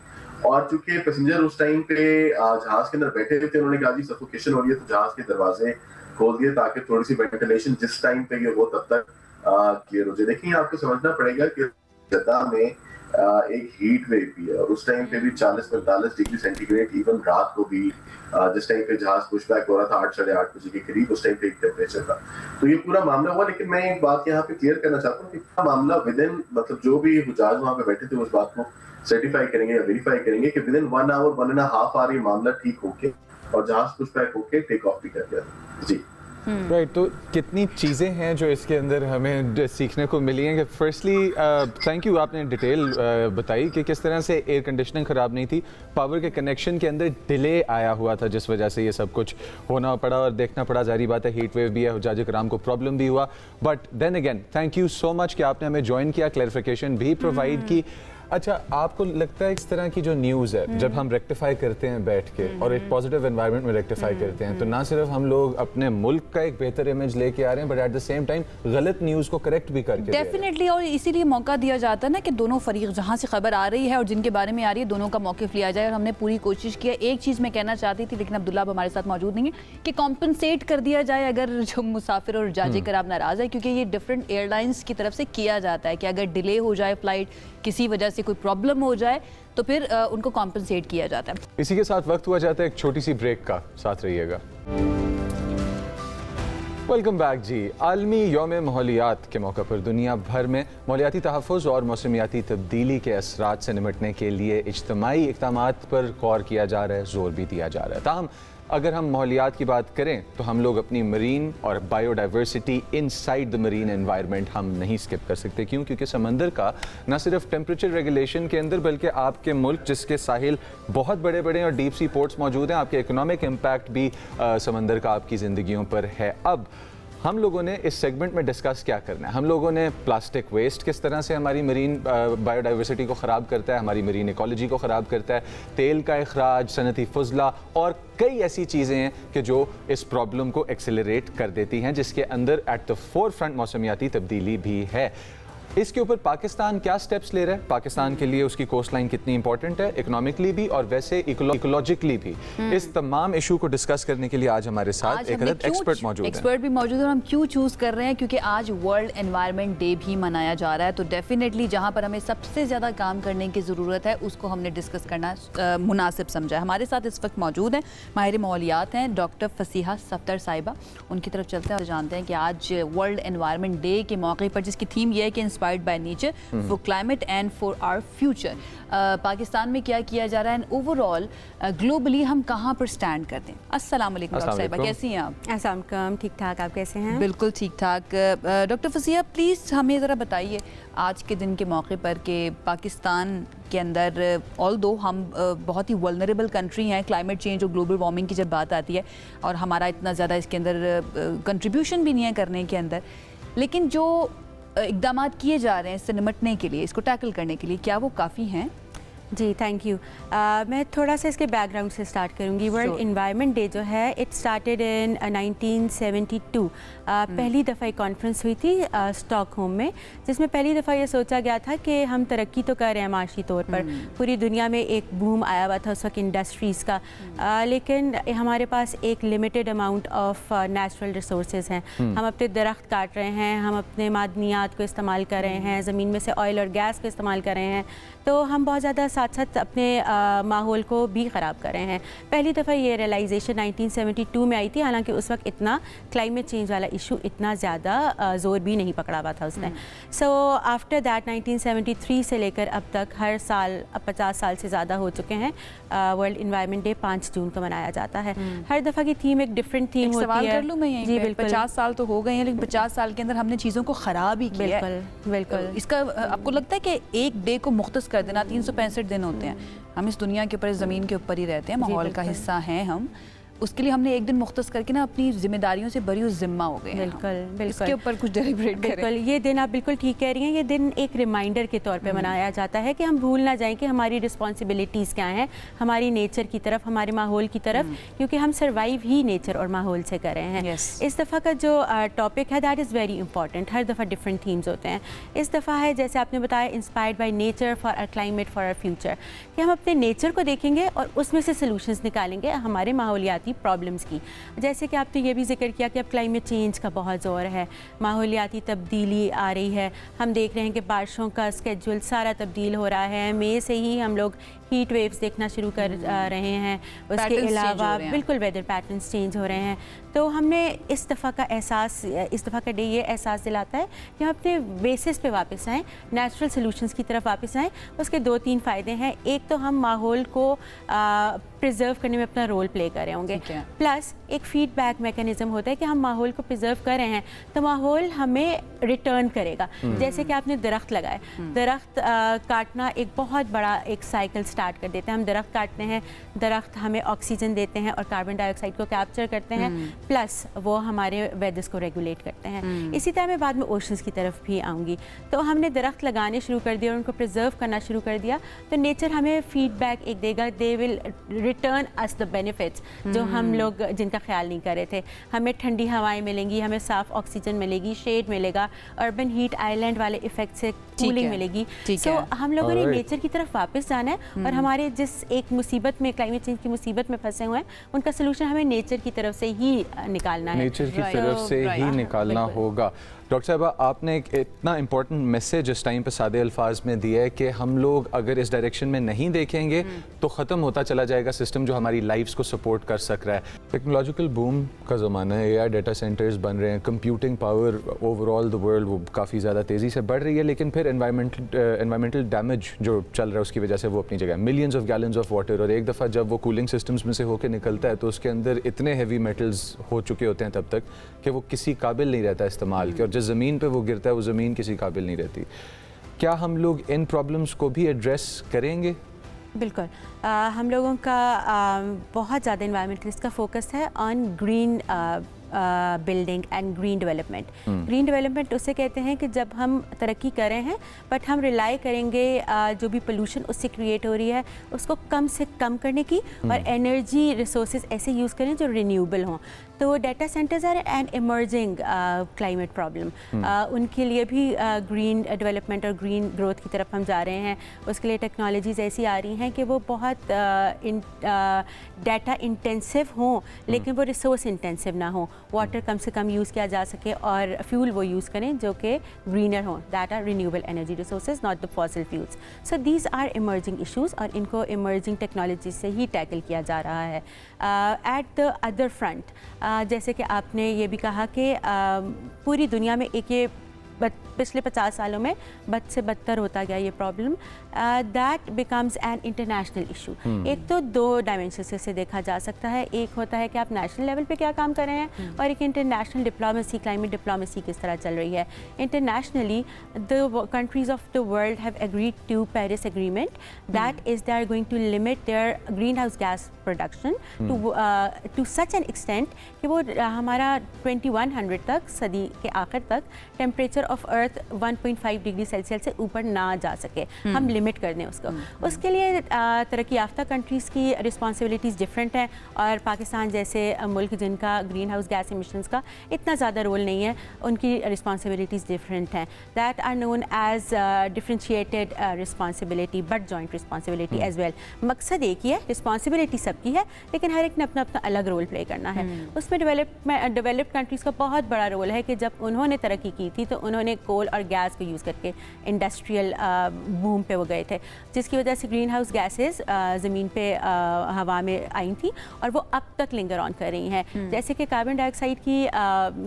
और चूंकि पैसेंजर उस टाइम पे जहाज के अंदर बैठे हुए थे, उन्होंने कहा जी सफोकेशन हो रही है, तो जहाज के दरवाजे खोल दिए ताकि थोड़ी सी वेंटिलेशन जिस टाइम पे ये हो तब तक क्लियर हो जाए। देखिए, आपको समझना पड़ेगा कि जद्दा में एक हीट वेव भी है, और उस टाइम पे भी 40-45 डिग्री सेंटीग्रेड, इवन रात को भी जिस टाइम पे जहाज पुशबैक हो रहा था 8-8:30 बजे के करीब, उस टाइम पे एक टेम्परेचर था। तो ये पूरा मामला हुआ। लेकिन मैं एक बात यहाँ पे क्लियर करना चाहता हूँ कि मामला विद इन, मतलब जो भी हुजाज वहाँ पे बैठे थे उस बात को सर्टिफाई करेंगे या वेरीफाई करेंगे कि विद इन 1 आवर 1.5 आवर ये मामला ठीक होके और जहाज पुशबैक होके टेक ऑफ भी कर गया। जी राइट, तो कितनी चीज़ें हैं जो इसके अंदर हमें सीखने को मिली हैं कि फर्स्टली थैंक यू, आपने डिटेल बताई कि किस तरह से एयर कंडीशनिंग ख़राब नहीं थी, पावर के कनेक्शन के अंदर डिले आया हुआ था जिस वजह से ये सब कुछ होना पड़ा और देखना पड़ा। जारी बात है हीट वेव भी है, हुज्जाज कराम को प्रॉब्लम भी हुआ, but then again thank you so much कि आपने हमें ज्वाइन किया, क्लैरिफिकेशन भी प्रोवाइड की। अच्छा, आपको लगता है इस तरह की जो न्यूज़ है जब हम रेक्टिफाई करते हैं बैठ के और एक पॉजिटिव एनवायरनमेंट में रेक्टिफाई करते हैं, तो ना सिर्फ हम लोग अपने मुल्क का एक बेहतर इमेज लेके आ रहे हैं, but at the same time गलत न्यूज़ को करेक्ट भी करके डेफिनेटली, और इसीलिए मौका दिया जाता है ना कि दोनों फरीक जहाँ से खबर आ रही है और जिनके बारे में आ रही है, दोनों का मौक़िफ़ लिया जाए, और हमने पूरी कोशिश की है। एक चीज़ मैं कहना चाहती थी, लेकिन अब्दुल्ला अब हमारे साथ मौजूद नहीं है, कि कॉम्पनसेट कर दिया जाए अगर जो मुसाफिर और जाजे कराम नाराज़ है, क्योंकि ये डिफरेंट एयरलाइंस की तरफ से किया जाता है कि अगर डिले हो जाए, फ्लाइट किसी वजह से कोई प्रॉब्लम हो जाए, तो फिर उनको कॉम्पनसेट किया जाता है। इसी के साथ वक्त हुआ जाता है एक छोटी सी ब्रेक का, साथ रहिएगा। वेलकम बैक जी। आलमी यौम माहौलियात के मौके पर दुनिया भर में माहौलियाती तहफ़्फ़ुज़ और मौसमियाती तब्दीली के असरात से निमटने के लिए इज्तिमाई इक़दामात पर गौर किया जा रहा है, जोर भी दिया जा रहा है। ताहम अगर हम माहौलियात की बात करें तो हम लोग अपनी मरीन और biodiversity inside the marine environment हम नहीं स्किप कर सकते। क्यों? क्योंकि समंदर का न सिर्फ टेम्परेचर रेगुलेशन के अंदर, बल्कि आपके मुल्क जिसके साहिल बहुत बड़े बड़े और डीप सी पोर्ट्स मौजूद हैं, आपके इकोनॉमिक इम्पैक्ट भी समंदर का आपकी ज़िंदगियों पर है। अब हम लोगों ने इस सेगमेंट में डिस्कस क्या करना है। हम लोगों ने प्लास्टिक वेस्ट किस तरह से हमारी मरीन बायोडाइवर्सिटी को ख़राब करता है, हमारी मरीन इकोलॉजी को ख़राब करता है, तेल का इखराज, सनती फजला और कई ऐसी चीज़ें हैं कि जो इस प्रॉब्लम को एक्सेलरेट कर देती हैं, जिसके अंदर एट द फोर फ्रंट मौसमियाती तब्दीली भी है। इसके ऊपर पाकिस्तान क्या स्टेप्स ले रहा है, पाकिस्तान के लिए उसकी कोस्ट लाइन कितनी इंपॉर्टेंट है इकोनॉमिकली भी और वैसे इकोलॉजिकली भी। इस तमाम इशू को डिस्कस करने के लिए आज हमारे साथ एक एक्सपर्ट मौजूद है। एक्सपर्ट भी मौजूद है और हम क्यों चूज़ कर रहे हैं, क्योंकि आज वर्ल्ड एनवायरनमेंट डे भी मनाया जा रहा है। तो डेफिनेटली जहाँ पर हमें सबसे ज़्यादा काम करने की ज़रूरत है उसको हमने डिस्कस करना मुनासिब समझा। हमारे साथ इस वक्त मौजूद हैं माहिर माहौलियात हैं डॉक्टर फसीहा सफ्दर साहिबा। उनकी तरफ चलते हैं और जानते हैं कि आज वर्ल्ड एनवायरनमेंट डे के मौके पर, जिसकी थीम ये है कि inspired by nature for climate and for our future, Pakistan में क्या किया जा रहा है एंड ओवरऑल ग्लोबली हम कहाँ पर स्टैंड करते हैं। अस्सलाम वालेकुम डॉक्टर साहिबा, कैसी हैं आप? अस्सलाम वालेकुम, ठीक ठाक, आप कैसे हैं? बिल्कुल ठीक ठाक। डॉक्टर फसीहा प्लीज़ हमें ज़रा बताइए आज के दिन के मौके पर कि पाकिस्तान के अंदर ऑल्दो हम बहुत ही वल्नरेबल कंट्री हैं, क्लाइमेट चेंज और ग्लोबल वार्मिंग की जब बात आती है और हमारा इतना ज़्यादा इसके अंदर कंट्रीब्यूशन भी नहीं है करने के अंदर, लेकिन जो इक़दामात किए जा रहे हैं इससे निपटने के लिए, इसको टैकल करने के लिए, क्या वो काफ़ी हैं? जी थैंक यू। मैं थोड़ा सा इसके बैकग्राउंड से स्टार्ट करूंगी। वर्ल्ड इन्वायरमेंट डे जो है इट स्टार्टेड इन 1972। पहली दफ़ा एक कॉन्फ्रेंस हुई थी स्टॉकहोम में, जिसमें पहली दफ़ा ये सोचा गया था कि हम तरक्की तो कर रहे हैं माशी तौर पर, पूरी दुनिया में एक बूम आया हुआ था उस वक्त इंडस्ट्रीज़ का, लेकिन हमारे पास एक limited amount of natural resources हैं। हम अपने दरख्त काट रहे हैं, हम अपने मादनियात को इस्तेमाल कर रहे हैं, ज़मीन में से ऑयल और गैस को इस्तेमाल कर रहे हैं, तो हम बहुत ज़्यादा साथ साथ अपने माहौल को भी ख़राब कर रहे हैं। पहली दफ़ा ये रियलाइजेशन 1972 में आई थी, हालांकि उस वक्त इतना क्लाइमेट चेंज वाला इशू इतना ज़्यादा ज़ोर भी नहीं पकड़ा हुआ था उसने। सो आफ्टर दैट 1973 से लेकर अब तक हर साल, अब 50 साल से ज़्यादा हो चुके हैं, वर्ल्ड इन्वायरमेंट डे 5 जून को मनाया जाता है। हर दफ़ा की थीम एक डिफरेंट थीम होती है। सवाल कर लूँ मैं यहीं जी पे? बिल्कुल। 50 साल तो हो गए हैं, लेकिन 50 साल के अंदर हमने चीज़ों को ख़राब ही किया है। बिल्कुल बिल्कुल। इसका आपको लगता है कि एक डे को मुख्तस कर देना, 365 दिन होते हैं, हम इस दुनिया के ऊपर, इस ज़मीन के ऊपर ही रहते हैं, माहौल का हिस्सा हैं हम, उसके लिए हमने एक दिन मुख्तस करके ना अपनी जिम्मेदारियों से बरी ज़िम्मा हो गए हैं। बिल्कुल बिल्कुल, इसके ऊपर कुछ डेलिब्रेट करें। बिल्कुल, ये दिन आप बिल्कुल ठीक कह रही हैं। ये दिन एक रिमाइंडर के तौर पे मनाया जाता है कि हम भूल ना जाएं कि हमारी रिस्पॉन्सिबिलिटीज़ क्या हैं, हमारी नेचर की तरफ, हमारे माहौल की तरफ, क्योंकि हम सर्वाइव ही नेचर और माहौल से कर रहे हैं। इस दफ़ा का जो टॉपिक है दैट इज़ वेरी इंपॉर्टेंट। हर दफ़ा डिफरेंट थीम्स होते हैं। इस दफ़ा है, जैसे आपने बताया, inspired by nature for our climate for our future, कि हम अपने नेचर को देखेंगे और उसमें से सलूशंस निकालेंगे हमारे माहौलियाती प्रॉब्लम्स की। जैसे कि आपने ये भी जिक्र किया कि अब क्लाइमेट चेंज का बहुत ज़ोर है, माहौलियाती तब्दीली आ रही है, हम देख रहे हैं कि बारिशों का स्केड्यूल सारा तब्दील हो रहा है। मई से ही हम लोग हीट वेव्स देखना शुरू कर रहे हैं, उसके अलावा बिल्कुल वेदर पैटर्न्स चेंज हो रहे हैं। तो हमने इस दफ़ा का एहसास, इस दफ़ा का डे ये एहसास दिलाता है कि हम अपने बेसिस पे वापस आएँ, नेचुरल सॉल्यूशंस की तरफ वापस आएँ। उसके 2-3 फ़ायदे हैं। एक तो हम माहौल को प्रिजर्व करने में अपना रोल प्ले कर रहे होंगे, प्लस एक फीडबैक मैकेनिज्म होता है कि हम माहौल को प्रिजर्व कर रहे हैं तो माहौल हमें रिटर्न करेगा। जैसे कि आपने दरख्त लगाए, दरख्त काटना एक बहुत बड़ा एक साइकिल स्टार्ट कर देते हैं। हम दरख्त काटते हैं, दरख्त हमें ऑक्सीजन देते हैं और कार्बन डाइऑक्साइड को कैप्चर करते हैं, प्लस वो हमारे वेदर्स को रेगुलेट करते हैं। इसी तरह मैं बाद में ओशंस की तरफ भी आऊँगी। तो हमने दरख्त लगाने शुरू कर दिया और उनको प्रिजर्व करना शुरू कर दिया, तो नेचर हमें फीडबैक एक देगा, they will return us the benefits जो हम लोग जिनका ख्याल नहीं कर रहे थे। हमें ठंडी हवाएं मिलेंगी, हमें साफ ऑक्सीजन मिलेगी, शेड मिलेगा, अर्बन हीट आइलैंड वाले इफेक्ट से कूलिंग मिलेगी। सो हम लोगों ने नेचर की तरफ वापस जाना है और हमारे जिस एक मुसीबत में, क्लाइमेट चेंज की मुसीबत में फंसे हुए हैं, उनका सोल्यूशन हमें नेचर की तरफ से ही निकालना है, नेचर की तरफ से ही निकालना होगा। डॉक्टर साहबा, आपने एक इतना इम्पोर्टेंट मैसेज इस टाइम पे सादे अल्फाज में दिया है कि हम लोग अगर इस डायरेक्शन में नहीं देखेंगे तो ख़त्म होता चला जाएगा सिस्टम जो हमारी लाइफ्स को सपोर्ट कर सक रहा है। टेक्नोलॉजिकल बूम का ज़माना है, एआई डाटा सेंटर्स बन रहे हैं, computing power overall the world वो काफ़ी ज़्यादा तेज़ी से बढ़ रही है, लेकिन फिर एनवायरमेंटल डैमेज जो चल रहा है उसकी वजह से वो अपनी जगह, millions of gallons of water, और एक दफ़ा जब वो कूलिंग सिस्टम्स में से होकर निकलता है तो उसके अंदर इतने हैवी मेटल्स हो चुके होते हैं तब तक कि वो किसी काबिल नहीं रहता इस्तेमाल के, और जिस ज़मीन पे वो गिरता है वो ज़मीन किसी काबिल नहीं रहती। क्या हम लोग इन प्रॉब्लम्स को भी एड्रेस करेंगे? बिल्कुल, हम लोगों का बहुत ज़्यादा इन्वायरमेंटलिस्ट का फोकस है on green building and green development. Green development उसे कहते हैं कि जब हम तरक्की कर रहे हैं बट हम रिलाई करेंगे जो भी पोल्यूशन उससे क्रिएट हो रही है उसको कम से कम करने की, और एनर्जी रिसोर्सेज ऐसे यूज़ करें जो रिन्यूएबल हों। तो data centres are an emerging climate problem, उनके लिए भी ग्रीन डेवलपमेंट और ग्रीन ग्रोथ की तरफ हम जा रहे हैं। उसके लिए टेक्नोलॉजीज़ ऐसी आ रही हैं कि वो बहुत डाटा इंटेंसिव हों लेकिन वो रिसोर्स इंटेंसिव ना हो, वाटर कम से कम यूज़ किया जा सके और फ्यूल वो यूज़ करें जो कि ग्रीनर हों, that are renewable energy resources, not the fossil fuels. So these are emerging issues और इनको इमर्जिंग टेक्नोलॉजी से ही टैकल किया जा रहा है। एट द अदर फ्रंट, जैसे कि आपने ये भी कहा कि पूरी दुनिया में एक ये पिछले 50 सालों में बद से बदतर होता गया ये problem, that becomes an international issue. एक तो दो डायमेंशन से देखा जा सकता है, एक होता है कि आप नेशनल लेवल पे क्या काम कर रहे हैं और एक इंटरनेशनल डिप्लोमेसी, क्लाइमेट डिप्लोमेसी किस तरह चल रही है। Internationally the countries of the world have agreed to Paris agreement, that is they are going to limit their greenhouse gas production to such an extent कि वो हमारा 2100 तक, सदी के आखिर तक temperature of earth 1.5 degree Celsius से ऊपर ना जा सके, हम लिमिट कर दें उसको। उसके लिए तरक्की याफ्ता कंट्रीज़ की रिस्पॉन्सिबिलिटीज़ डिफरेंट हैं और पाकिस्तान जैसे मुल्क जिनका ग्रीन हाउस गैस एमिशंस का इतना ज़्यादा रोल नहीं है, उनकी रिस्पॉन्सिबिलिटीज़ डिफरेंट हैं। That are known as differentiated responsibility but joint responsibility as well. मकसद एक ही है, रिस्पॉन्सिबिलिटी सबकी है लेकिन हर एक ने अपना अपना अलग रोल प्ले करना है। उसमें डेवलप्ड कंट्रीज़ का बहुत बड़ा रोल है कि जब उन्होंने तरक्की की थी तो उन्होंने कोल और गैस को यूज़ करके इंडस्ट्रियल बूम पे वो गए थे, जिसकी वजह से ग्रीन हाउस गैसेस ज़मीन पे हवा में आई थी और वो अब तक लिंगर ऑन कर रही हैं। जैसे कि कार्बन डाइऑक्साइड की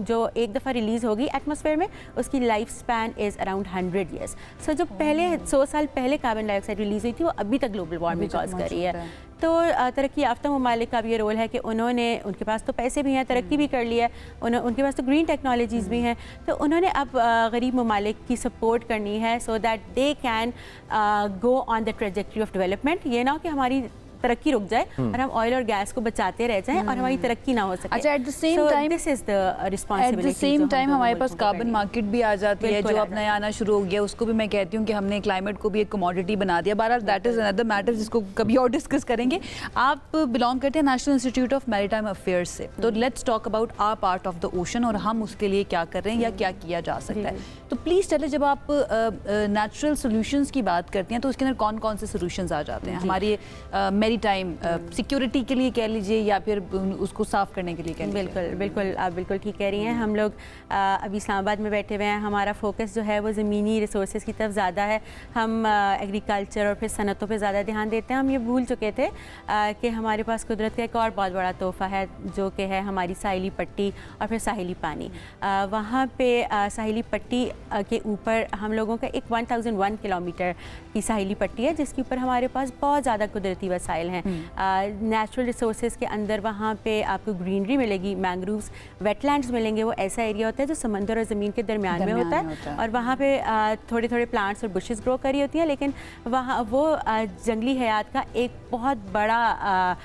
जो एक दफ़ा रिलीज़ होगी एटमॉस्फेयर में उसकी life span is around 100 years. So जो पहले 100 साल पहले कार्बन डाइऑक्साइड रिलीज़ हुई थी वो अभी तक ग्लोबल वार्मिंग कॉज कर रही है। तो तरक्की याफ्ता ममालिक का भी ये रोल है कि उनके पास तो पैसे भी हैं, तरक्की भी कर लिया है, उनके पास तो ग्रीन टेक्नोलॉजीज़ भी हैं, तो उन्होंने अब गरीब ममालिक की सपोर्ट करनी है so that they can go on the trajectory of development. ये ना हो कि हमारी तरक्की रुक जाए और हम ऑयल और गैस को बचाते रह जाएं और हमारी तरक्की ना हो सके। अच्छा, at the same time this is the responsibility. At the same time हमारे पास कार्बन मार्केट भी आ जाती है जो अब नया आना शुरू हो गया, उसको भी मैं कहती हूँ कि हमने क्लाइमेट को भी एक कमोडिटी बना दिया। बहरहाल दैट इज अनदर मैटर जिसको कभी और डिस्कस करेंगे। आप बिलोंग करते हैं national institute of maritime affairs से, तो let's talk about our part of the ocean और हम उसके लिए क्या कर रहे हैं या क्या किया जा सकता है। तो प्लीज़ चले, जब आप नेचुरल सोल्यूशंस की बात करती हैं तो उसके अंदर कौन कौन से सोल्यूशंस आ जाते हैं हमारी मैरीटाइम सिक्योरिटी के लिए कह लीजिए या फिर उसको साफ करने के लिए कह लीजिए? बिल्कुल बिल्कुल, आप बिल्कुल ठीक कह रही हैं। हम लोग अभी इस्लामाबाद में बैठे हुए हैं, हमारा फोकस जो है वो ज़मीनी रिसोर्सेज की तरफ ज़्यादा है। हम एग्रीकल्चर और फिर सनतों पे ज़्यादा ध्यान देते हैं। हम ये भूल चुके थे कि हमारे पास कुदरत का एक और बहुत बड़ा तोहफ़ा है जो कि है हमारी साहिली पट्टी और फिर साहिली पानी। वहाँ पे साहिली पट्टी के ऊपर हम लोगों का एक 1001 किलोमीटर की साहिली पट्टी है जिसके ऊपर हमारे पास बहुत ज़्यादा कुदरती वसाइल हैं। नेचुरल रिसोर्सेज के अंदर वहाँ पे आपको ग्रीनरी मिलेगी, मैंग्रोव्स, वेटलैंड्स मिलेंगे। वो ऐसा एरिया होता है जो समंदर और ज़मीन के दरमियान में होता है और वहाँ पे थोड़े थोड़े प्लांट्स और बुशेस ग्रो करी होती हैं, लेकिन वहाँ वो जंगली हयात का एक बहुत बड़ा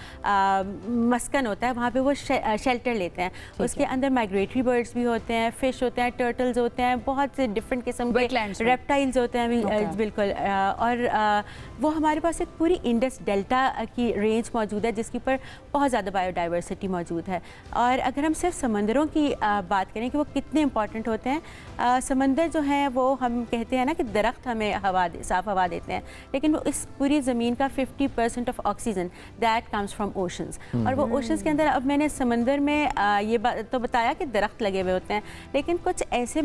मस्कन होता है। वहाँ पे वो शेल्टर लेते हैं। उसके अंदर माइग्रेटरी बर्ड्स भी होते हैं, फिश होते हैं, टर्टल्स होते हैं, बहुत से डिफरेंट किस्म के रेप्टाइल्स होते हैं। बिल्कुल, और वो हमारे पास एक पूरी इंडस डेल्टा की रेंज मौजूद है जिसके ऊपर बहुत ज़्यादा बायोडाइवर्सिटी मौजूद है। और अगर हम सिर्फ समंदरों की बात करें कि वो कितने इंपॉर्टेंट होते हैं, समंदर जो है वो हम कहते हैं ना कि दरख्त हमें साफ़ हवा देते हैं, लेकिन वो इस पूरी ज़मीन का 50% of oxygen that comes from oceans. और वो ओशंस के अंदर, अब मैंने समंदर में ये बात तो बताया कि दरख्त लगे हुए होते हैं, लेकिन कुछ ऐसे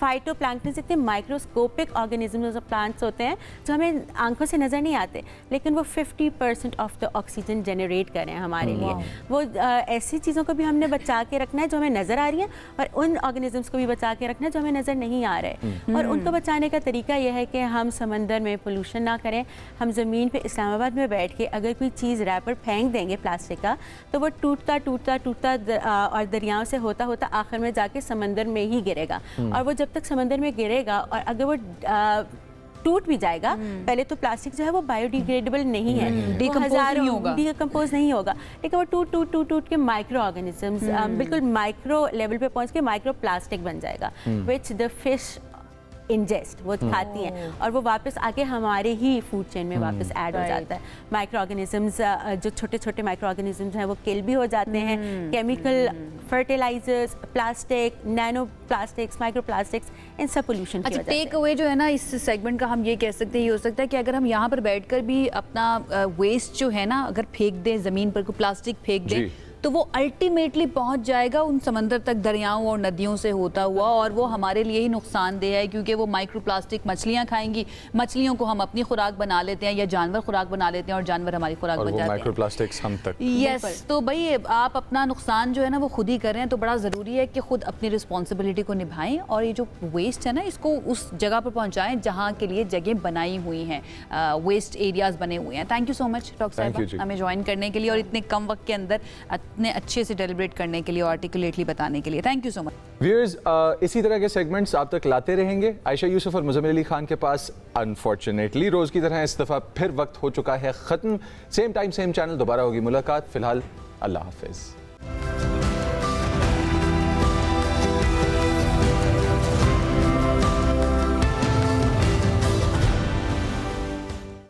फाइटोप्लैंक्टन इतने माइक्रोस्कोपिक ऑर्गेनिजम्स और प्लांट्स होते हैं जो हमें आंखों से नज़र नहीं आते, लेकिन वो 50% ऑफ द ऑक्सीजन जनरेट कर रहे हैं हमारे लिए। वो ऐसी चीज़ों को भी हमने बचा के रखना है जो हमें नज़र आ रही हैं और उन ऑर्गेनिजम्स को भी बचा के रखना है जो हमें नज़र नहीं आ रहे। और उनको बचाने का तरीका यह है कि हम समंदर में पोल्यूशन ना करें। हम ज़मीन पर इस्लामाबाद में बैठ के अगर कोई चीज़ रैपर फेंक देंगे प्लास्टिक का, तो वो टूटता टूटता टूटता और दरियाओं से होता होता आखिर में जाके समंदर में ही गिरेगा। और वो जब तक समंदर में गिरेगा और अगर वो टूट भी जाएगा, पहले तो प्लास्टिक जो है वो बायोडिग्रेडेबल नहीं है, डिकम्पोज नहीं होगा, लेकिन वो टूट टूट टूट टूट के माइक्रो ऑर्गेनिजम्स बिल्कुल माइक्रो लेवल पे पहुंच के माइक्रो प्लास्टिक बन जाएगा, विच द फिश इंजेस्ट, वो खाती हैं और वो वापस आके हमारे ही फूड चेन में वापस ऐड हो जाता है। माइक्रो ऑर्गेनिजम्स जो छोटे छोटे माइक्रो ऑर्गेनिजम्स हैं वो किल भी हो जाते हैं। Chemical fertilisers, plastic, nano plastics, micro plastics, इन सब पोल्यूशन की अच्छा, वजह से। टेक अवे जो है ना इस सेगमेंट का, हम ये कह सकते हैं, ये हो सकता है कि अगर हम यहाँ पर बैठकर भी अपना वेस्ट जो है ना अगर फेंक दें ज़मीन पर, कोई प्लास्टिक फेंक दें, तो वो अल्टीमेटली पहुंच जाएगा उन समंदर तक, दरियाओं और नदियों से होता हुआ, और वो हमारे लिए ही नुकसानदेह है क्योंकि वो माइक्रो प्लास्टिक मछलियां खाएंगी, मछलियों को हम अपनी खुराक बना लेते हैं या जानवर खुराक बना लेते हैं और जानवर हमारी खुराक बन जाते हैं, माइक्रो प्लास्टिक्स हम तक। यस, तो भाई आप अपना नुकसान जो है ना वो खुद ही कर रहे हैं, तो बड़ा ज़रूरी है कि खुद अपनी रिस्पॉन्सिबिलिटी को निभाएं और ये जो वेस्ट है ना इसको उस जगह पर पहुँचाएँ जहाँ के लिए जगह बनाई हुई हैं, वेस्ट एरियाज़ बने हुए हैं। Thank you so much doctor साहिबा हमें ज्वाइन करने के लिए और इतने कम वक्त के अंदर इतने अच्छे से डेलिब्रेट करने के लिए और आर्टिकुलेटली बताने के लिए। Thank you so much. Viewers, इसी तरह के सेगमेंट्स आप तक लाते रहेंगे। आयशा यूसुफ और मुज़म्मिल अली खान के पास अनफॉर्चुनेटली रोज़ की तरह इस दफ़ा फिर वक्त हो चुका है ख़त्म। सेम टाइम सेम चैनल, दोबारा होगी मुलाकात। फ़िलहाल अल्लाह हाफ़िज़।